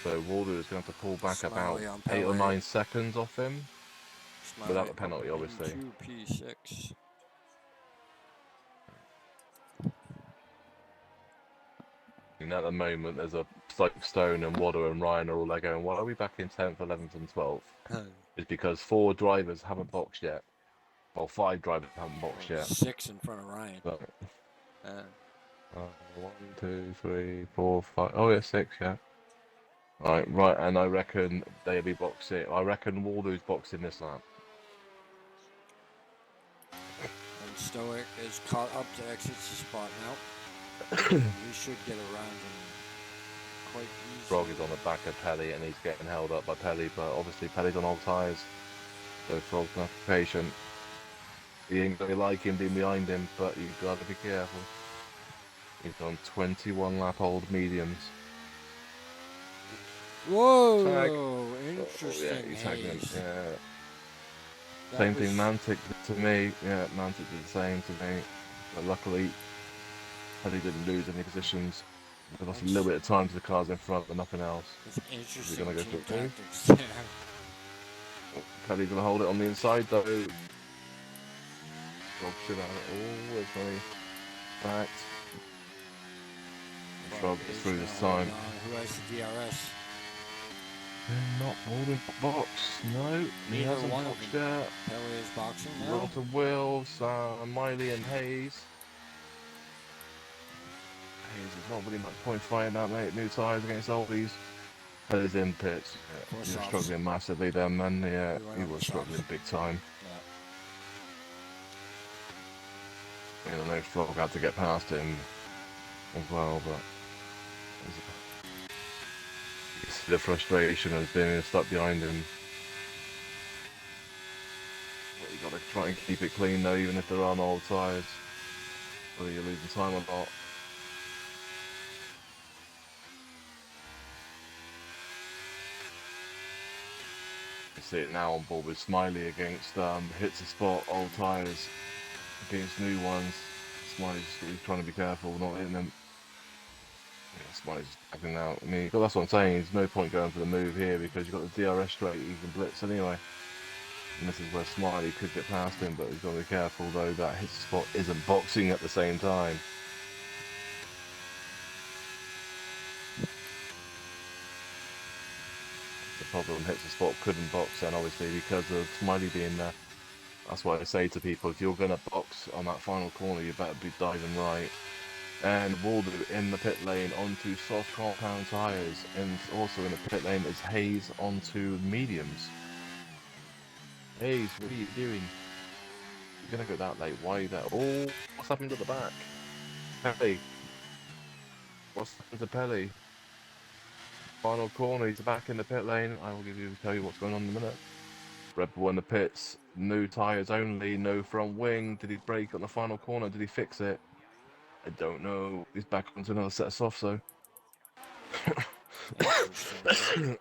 So Waldo is going to have to pull back about Smiley on 8 or Pele. 9 seconds off him. Smiley Without the penalty, up obviously. into P6. And at the moment, there's a like Stone and Wadder and Ryan are all there going, why are we back in 10th, 11th, and 12th? It's because 4 drivers haven't boxed yet. Or 5 drivers haven't boxed yet. 6 in front of Ryan. So, Uh, 1, 2, 3, 4, 5. Oh, yeah, 6, yeah. Right, and I reckon they'll be boxing. I reckon Waldo's boxing this lap. and Stoic is caught up to exits the spot now. We should get around him quite easily. Frog is on the back of Pelly and he's getting held up by Pelly, but obviously Pelly's on old tyres. So Frog's gonna have to be patient. He ain't gonna like him being behind him, but you've got to be careful. He's on 21 lap old mediums. Whoa! Tag. Interesting. Yeah, he's tagging him. Hayes. Yeah. That Same thing was- Mantic did to me. Yeah, Mantic did the same to me. But luckily, Pelly didn't lose any positions. They lost a little bit of time to the cars in front, but nothing else. It's interesting gonna go team for it, tactics. Pelly's gonna hold it on the inside though. Frog should have it. Oh, it's very fact. Frog is through this time. Who has the DRS? They're not holding box. No, he Neither hasn't one of boxed them. yet. Pele is boxing now. Walter Wills, Miley and Hayes. Hayes is not really much point fighting that, mate. New tyres against oldies. Pelly's in pits. Yeah, Four he was softs. struggling massively then, man. Yeah, He went he on was the struggling softs. big time. Yeah. You know, Frog had to get past him as well, but you see the frustration of being stuck behind him. But you gotta try and keep it clean though, even if there are no old tyres. Whether you're losing time or not. You see it now on board with Smiley against Hits a Spot, old tyres against new ones. Smiley's he's trying to be careful, not hitting them. Yeah, Smiley's just tapping out. I mean, that's what I'm saying. There's no point going for the move here because you've got the DRS straight, you can blitz anyway. And this is where Smiley could get past him, but he's got to be careful though that Hits a Spot isn't boxing at the same time. The problem, Hits a Spot couldn't box then obviously because of Smiley being there. That's why I say to people, if you're going to box on that final corner, you better be diving right. And Waldo in the pit lane onto soft compound tyres, and also in the pit lane is Hayes onto mediums. Hayes, what are you doing? You're going to go that late, why are you there? Oh, what's happened at the back? Pelly. What's happened to Pelly? Final corner, he's back in the pit lane. I will tell you what's going on in a minute. Red Bull in the pits, new tyres only, no front wing. Did he brake on the final corner? Did he fix it? I don't know. He's back onto another set of softs though. Interesting.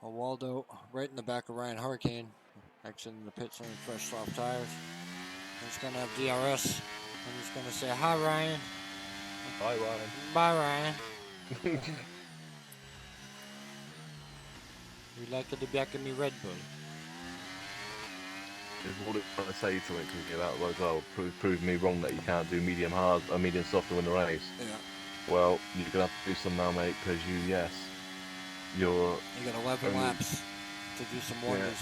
Well, Waldo right in the back of Ryan Hurricane, exiting the pits on fresh soft tires. He's gonna have DRS, and he's gonna say, "Hi, Ryan." Bye, Ryan. Bye, Ryan. We like it to back of me Red Bull. Is what it's trying to say to it because that was, oh, prove me wrong that you can't do medium hard or medium soft to win the race. Yeah. Well, you're gonna have to do some now, mate, because you're You got 11 Only- laps to do some wonders.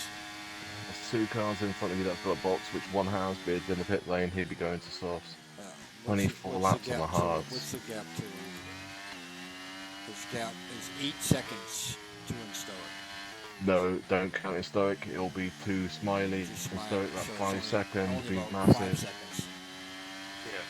there's 2 cars in front of you that's got a box, which one has bids in the pit lane. He'd be going to softs. Yeah. 24 what's laps the on the gap to it? hards. What's the gap to it? His gap is 8 seconds to Stoic. No, don't count in Stoic. It'll be too Smiley. To In Smiley, Stoic, that so it's 5 only seconds be about 5 massive. seconds. Yeah.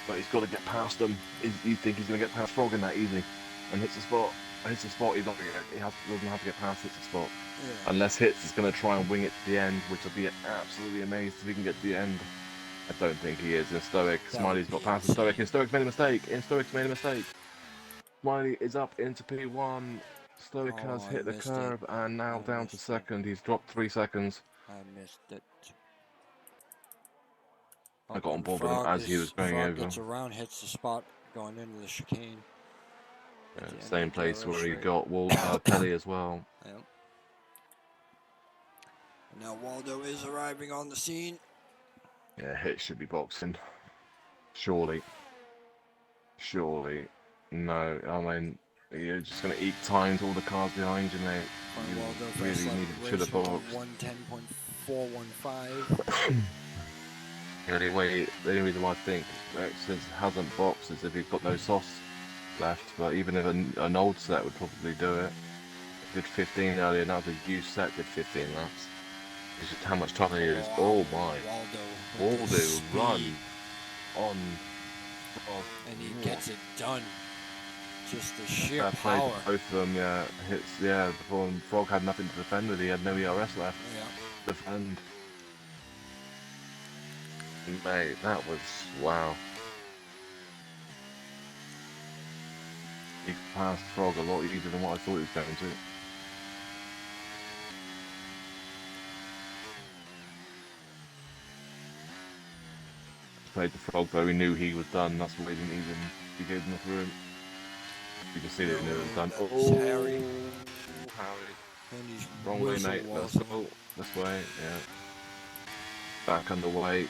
But he's got to get past them. You think he's going to get past Frog in that easy? And hits the spot. Hits the spot. He's not going to get. Doesn't have to get past hits the spot. Yeah. Unless Hits is going to try and wing it to the end, which will be absolutely amazed if he can get to the end. I don't think he is. In Stoic, That Smiley's would got be past in Stoic. insane. In Stoic's made a mistake. In Stoic's made a mistake. Smiley is up into P1. Stoic has Oh, I hit the missed it. curb and now I down to missed it. second. He's dropped 3 seconds. I missed it. I got on and board with him as he was going Frog over. gets around, hits the spot going into the chicane. At the end of Same the place DRS where he straight. got Pelly as well. Yep. And now Waldo is arriving on the scene. Yeah, Hits should be boxing. Surely. Surely. No, I mean, you're just going to eat time to all the cars behind you, mate. From You Waldo really first lap should race have with a boxed. 110.415. The only reason why I think Rex hasn't boxed is if he's got no sauce left, but even if an old set would probably do it. Did 15 earlier, now the used set did 15 laps. It's just how much time he is. Oh my. Waldo. Waldo run on. And he gets it done. Just the sheer Fair play power. to both of them, yeah. Hits, yeah. Before Frog had nothing to defend with, he had no ERS left Yeah. to defend. Mate, that was wow. He passed Frog a lot easier than what I thought he was going to. Played the Frog though, he knew he was done, that's why he didn't even, he gave him enough room. You can see that he knew it was done. That's Harry. Harry. And he's Wrong way, whistle mate. Let's waltzing. go. This way, yeah. Back underway.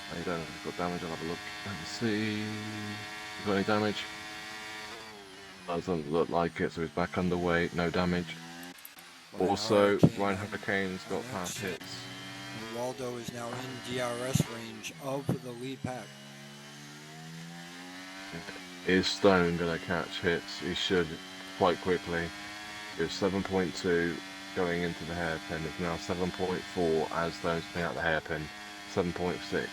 I don't know if he's got damage, I'll have a look and see. Got any damage? Doesn't look like it, so he's back underway, no damage. Also, Ryan Hurricane's got past hits. And Waldo is now in DRS range of the lead pack. Is Stone going to catch hits? He should quite quickly. It's 7.2 going into the hairpin. It's now 7.4 as Stone's putting out the hairpin. 7.6.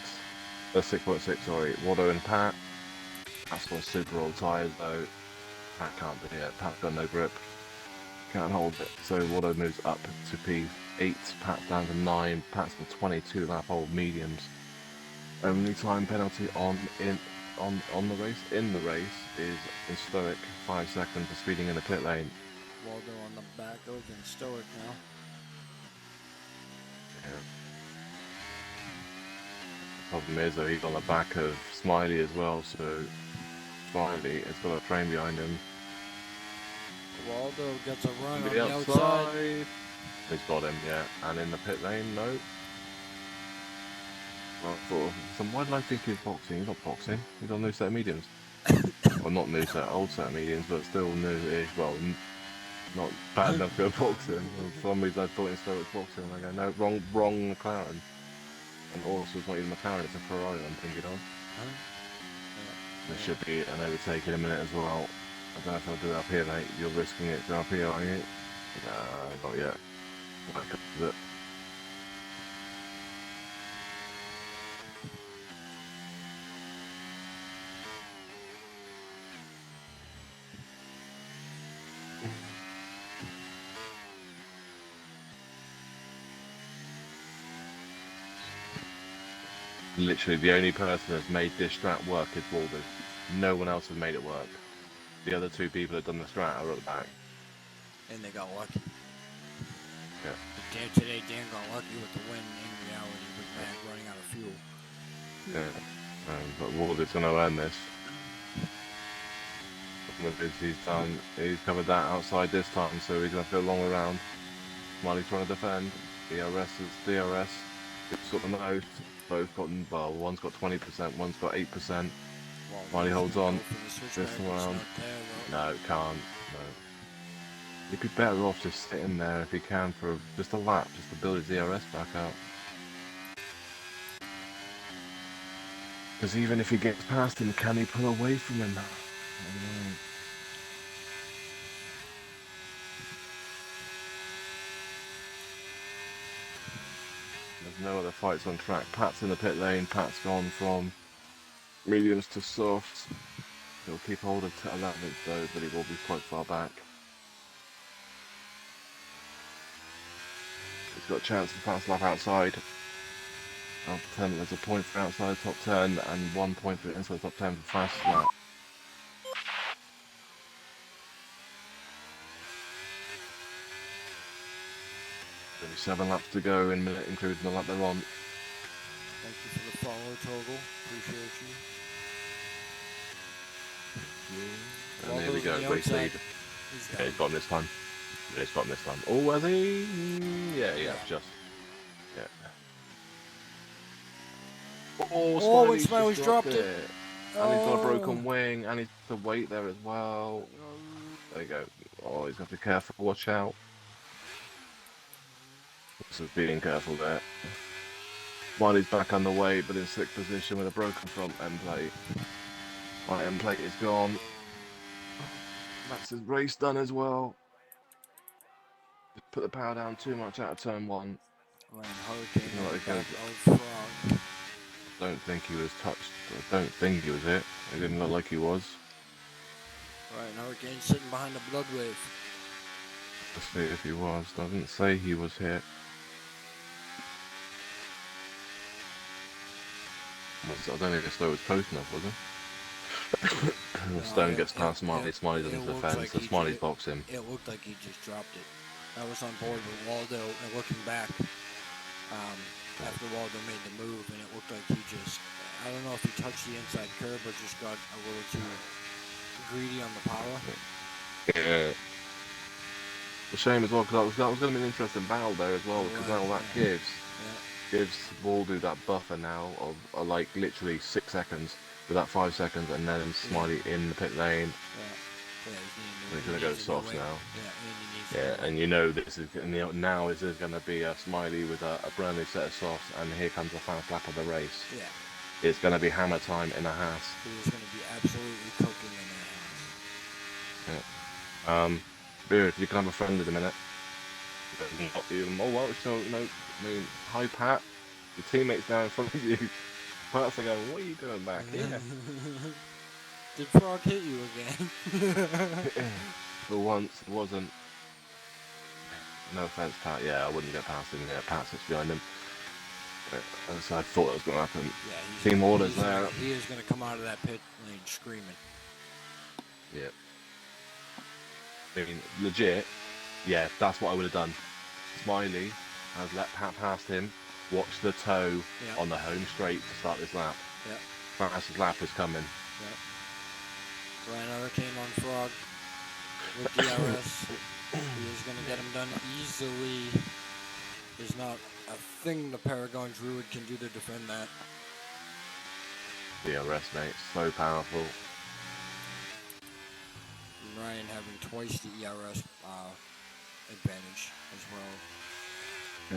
6.6, sorry. Waldo and Pat. That's got super old tyres though. Pat can't do it. Pat's got no grip. Can't hold it. So Waldo moves up to P8. Pat's down to 9. Pat's the 22 lap old mediums. Only time penalty on the race. In the race is in Stoic 5 seconds for speeding in the pit lane. Waldo on the back of and Stoic now. Yeah. The problem is though he's on the back of Smiley as well, so Smiley has got a frame behind him. Waldo gets a run on The the outside. He's got him, yeah. And in the pit lane, no. Well, so why did I think he's boxing? He's not boxing. He's on a new set of mediums. Well, not new set, old set of mediums, but still new-ish. Well, not bad enough to go boxing. For some reason I thought he started boxing. I go, no, wrong McLaren. And also it's not even McLaren, it's a Ferrari I'm thinking of. There should be an overtake in a minute as well. I don't know if I'll do it up here, mate. You're risking it. Go up here, aren't you? Nah, not yet. Back up with it. Literally, the only person that's made this strat work is Waldo. No one else has made it work. The other two people that done the strat are at the back. And they got lucky. Yeah. Today, Dan got lucky with the win. In reality, with Matt running out of fuel. Yeah. But Waldo's going to earn this. With this, he's covered that outside this time, so he's going to go long around while he's trying to defend. DRS is DRS. It's got the most. Both got, well, one's got 20%, one's got 8%. While he holds on this round. No, can't. No. He'd be better off just sitting there if he can for just a lap, just to build his DRS back out. Because even if he gets past him, can he pull away from him? There's no other fights on track. Pat's in the pit lane. Pat's gone from mediums to softs. He'll keep hold of 11th though, but he will be quite far back. He's got a chance to pass lap outside. Top 10, there's a point for outside top 10 and 1 point for inside top 10 for fast lap. Only 7 laps to go, including the lap they're on. Thank you for the follow, Toggle. Appreciate you. And there we go, Waldo's on the race lead. outside. He's Yeah, down. he's got him this time. Yeah, he's got him this time. Oh, has he? Yeah, Yeah. just. Yeah. Oh, and Smiley's Smiley's just dropped it. And he's got a Oh. broken wing, and he's to wait there as well. There you go. Oh, he's got to be careful. Watch out. So being careful there. Smiley's back on the way, but in sixth position with a broken front end plate. My end plate is gone. That's his race done as well. Put the power down too much out of turn 1. Ryan Hurricane No, on the it back goes- of Frog. Don't think he was touched. I don't think he was hit. It didn't look like he was. Ryan Hurricane sitting behind the blood wave. Let's see if he was. Doesn't say he was hit. I don't think the Stowe was close enough, was it? Stone it- gets past Smiley. Smiley it doesn't looks defend, like so he Smiley's did- boxed him. It looked like he just dropped it. I was on board with Waldo, and looking back, after Waldo made the move, and it looked like he just, I don't know if he touched the inside curb or just got a little too greedy on the power. Yeah. A shame as well, because that was going to be an interesting battle there as well, because now that Yeah. gives Waldo that buffer now of like literally 6 seconds with that 5 seconds, and then Smiley in the pit lane. They're going to go soft now. Yeah, and you know this is now this is going to be a Smiley with a brand new set of softs, and here comes the fast lap of the race. Yeah, It's going to be hammer time in a Haas. he was going to be absolutely cooking in that. Beard, you can have a friend in a minute. Oh well, so no, I mean, hi Pat, your teammates now in front of you. Pat's like, what are you doing back here? Did Frog hit you again? For once, it wasn't. No offense, Pat. Yeah, I wouldn't get past him. Yeah, Pat sits behind him. So I thought that was going to happen. Yeah, Team orders there. He is going to come out of that pit lane screaming. Yeah. I mean, legit. Yeah, that's what I would have done. Smiley has let Pat past him. Watch the toe Yeah. on the home straight to start this lap. Yeah. Fastest lap is coming. Ryan Hurricane on Frog with DRS. He is going to get him done easily. There's not a thing the Paragon Druid can do to defend that. DRS, mate, so powerful. Ryan having twice the ERS advantage as well.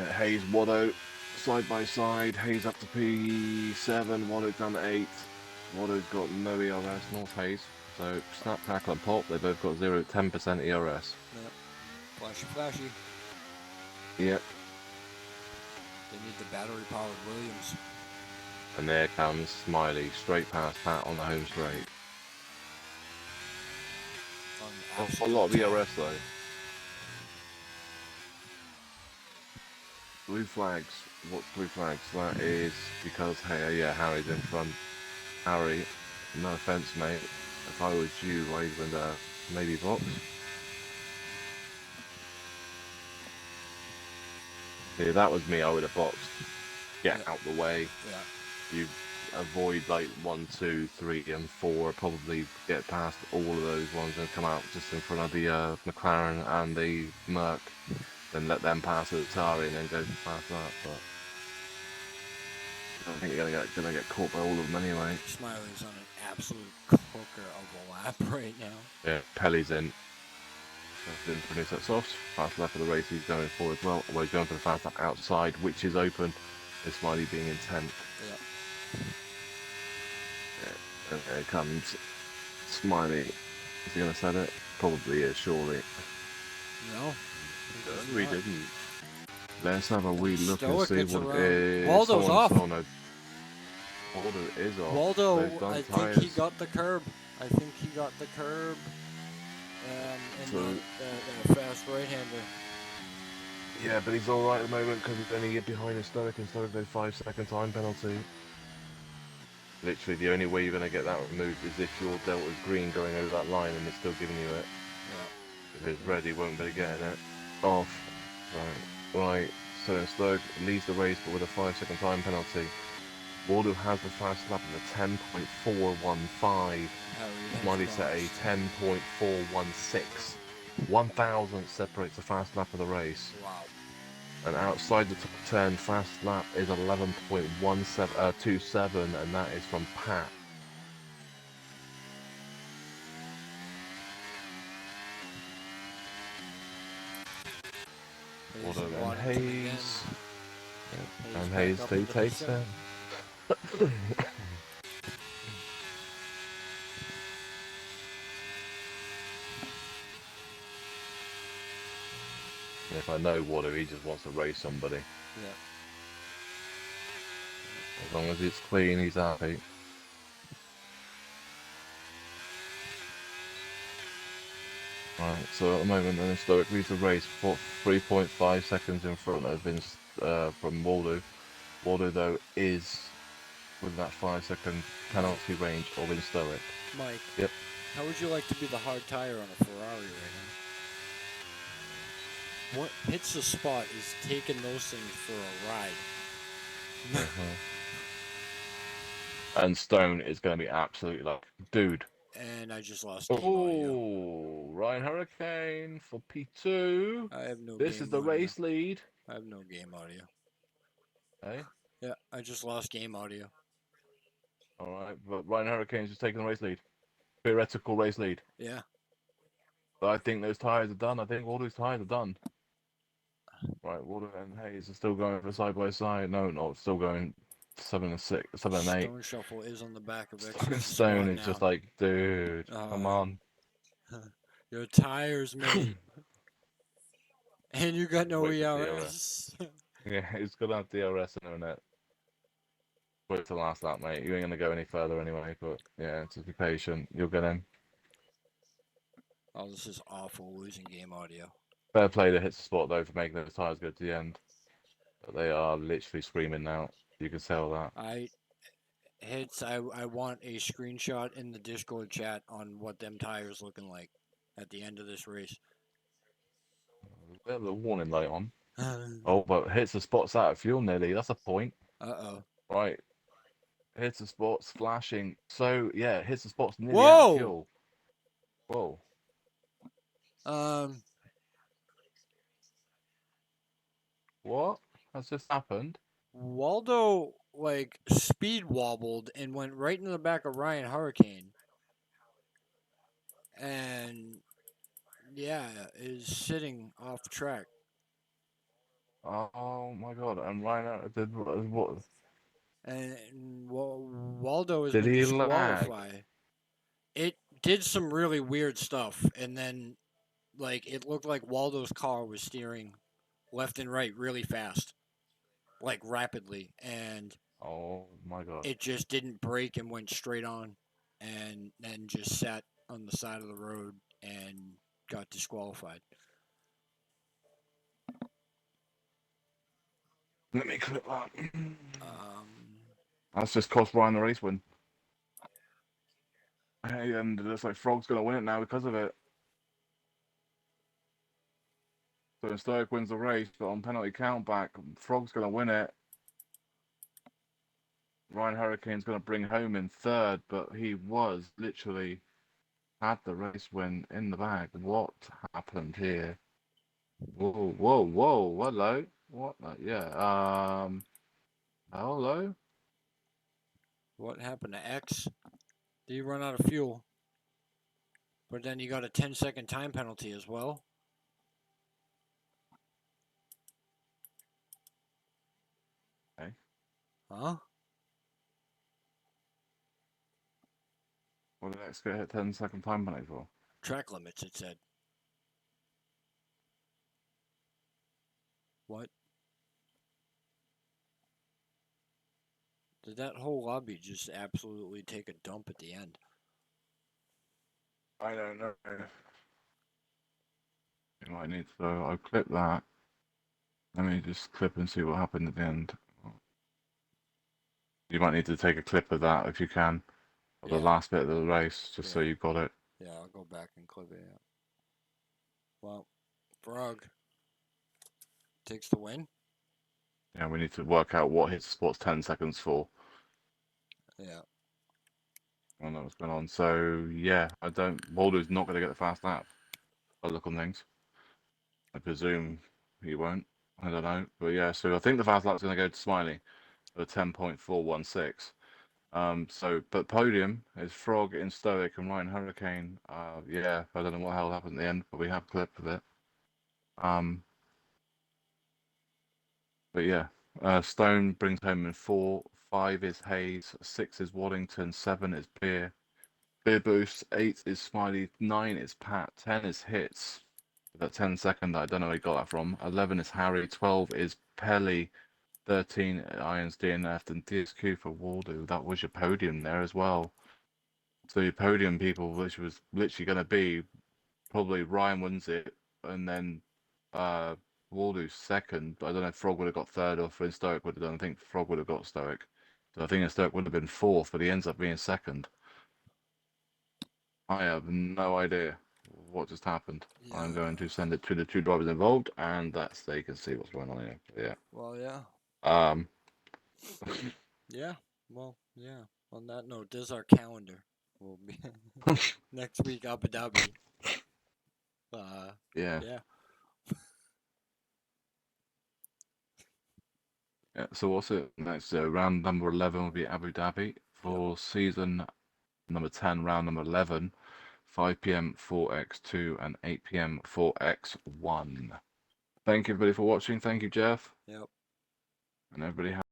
Yeah, Hayes, Watto, side by side. Hayes up to P7, Watto down to 8. Watto's got no ERS, North Hayes. So snap, tackle, and pop. They both got 10% ERS. Yep. Flashy, flashy. Yep. They need the battery-powered Williams. And there comes Smiley, straight past Pat on the home straight. A lot of ERS though. Blue flags. What's blue flags? That is because, hey, yeah, Harry's in front. Harry, no offense, mate. If I was you, I would maybe box. Yeah, that was me. I would have boxed. Get out the way. Yeah. You avoid like 1, 2, 3, and 4. Probably get past all of those ones and come out just in front of the McLaren and the Merc. Then let them pass the Atari and then go past that. But I don't think you're gonna get caught by all of them anyway. Smiley's on an absolute cooker of a lap right now. Yeah, Pelly's in. Didn't produce that soft. Fast lap of the race he's going for as well. Well, he's going for the fast lap outside, which is open. With Smiley being in 10th. Yeah. And there comes Smiley. Is he going to set it? Probably is, surely. No. We didn't. Let's have a wee look and Stoic see gets what it around. is. Waldo's off. Oh no. Waldo is off. Waldo, They've done I think tires. he got the curb. I think he got the curb. And So- the fast right-hander. Yeah, but he's alright at the moment because he's only behind his Stoic and Stoic no 5-second time penalty. Literally, the only way you're going to get that removed is if your Delta's green going over that line and it's still giving you it. Yeah. If it's red, he won't be getting it. Off. Right. So Stoic leads the race but with a 5-second time penalty. Waldo has the fast lap of a 10.415. Smiley set a 10.416. 1,000 separates the fast lap of the race. Wow. And outside the top 10, fast lap is 11.27, and that is from Pat. Waldo and Waddington again. Hayes. And back Hayes up two into the takes second. them. If I know Waldo, he just wants to race somebody. Yeah. As long as it's clean, he's happy. Right, so at the moment, then Stoic leads the race for 3.5 seconds in front of Vince from Waldo. Waldo, though, is with that 5-second penalty range of in Stoic. Mike. Yep. How would you like to be the hard tire on a Ferrari right now? What hits the spot is taking those things for a ride. And Stone is going to be absolutely like, dude. And I just lost game audio. Oh, Ryan Hurricane for P2. I have no This game is the audio. race lead. I have no game audio. Hey? Yeah, I just lost game audio. All right, but Ryan Hurricane's just taking the race lead. Theoretical race lead. Yeah. But I think those tyres are done. I think all those tyres are done. Right, Waldo and Hayes are still going for side by side. No, not still going 7 and 6, 7 and 8. Stone Shuffle is on the back of Stone X's is just now. like, dude, come on. Your tires, mate. And you got no Wait for ERS. Yeah, he's gonna have DRS in a minute. Wait till last lap, mate. You ain't gonna go any further anyway. But yeah, just be patient. You'll get in. Oh, this is awful losing game audio. Fair play to hits the spot though for making those tires go to the end. But they are literally screaming now. You can tell that. I want a screenshot in the Discord chat on what them tires looking like at the end of this race. They have the warning light on. Oh, but hits the spots out of fuel nearly. That's a point. Uh-oh. Right. Hits the spots flashing. So yeah, hits the spots nearly Whoa! out of fuel. Whoa. What has just happened? Waldo like speed wobbled and went right into the back of Ryan Hurricane. And yeah, is sitting off track. Oh my god! And Ryan did what? And Waldo has Did been he lag? disqualified. It did some really weird stuff, and then like it looked like Waldo's car was steering left and right really fast, like rapidly, and Oh my god! it just didn't brake and went straight on, and then just sat on the side of the road and got disqualified. Let me clip that. Um, That's just cost Ryan the race win. Hey, and it looks like Frog's gonna win it now because of it. So Stoic wins the race, but on penalty countback, Frog's gonna win it. Ryan Hurricane's gonna bring home in third, but he was literally had the race win in the bag. What happened here? Whoa, whoa, whoa! Hello, what? Yeah. Hello. what happened to X? Did he run out of fuel? But then you got a 10-second time penalty as well. Okay. Huh? What did X get hit 10-second time penalty for? Track limits, it said. What? Did that whole lobby just absolutely take a dump at the end? I don't know. You might need to. I'll clip that. Let me just clip and see what happened at the end. You might need to take a clip of that if you can, of the Yeah. last bit of the race, just so Yeah. you've got it. Yeah, I'll go back and clip it. Yeah. Well, Frog takes the win. Yeah, we need to work out what his spot's 10 seconds for. Yeah. I don't know what's going on. So, yeah, I don't. Waldo's not going to get the fast lap. I look on things. I presume he won't. I don't know. But yeah, so I think the fast lap's going to go to Smiley at a 10.416. But podium is Frog in Stoic and Ryan Hurricane. Yeah, I don't know what the hell happened at the end, but we have a clip of it. But yeah, Stone brings home in 4. 5 is Hayes. 6 is Waddington. 7 is Beer. Beer Boost. 8 is Smiley. 9 is Pat. 10 is Hits. That 10-second, I don't know where he got that from. 11 is Harry. 12 is Pelly. 13 Irons DNF and DSQ for Waldo. That was your podium there as well. So your podium people, which was literally going to be probably Ryan wins it, and then Waldo's second. I don't know if Frog would have got third or if Stoic would have done. I think Frog would have got Stoic. So I think Stoic would have been fourth, but he ends up being second. I have no idea what just happened. Yeah. I'm going to send it to the 2 drivers involved, and that's they can see what's going on here. Yeah. Well, yeah. Um. Yeah. Well, yeah. On that note, there's our calendar. We'll be next week Abu Dhabi. Yeah. Yeah. Yeah, so what's it next? Round number 11 will be Abu Dhabi for season number 10, round number 11, 5 p.m. 4x2 and 8 p.m. 4x1. Thank you everybody for watching. Thank you, Jeff. Yep. And everybody have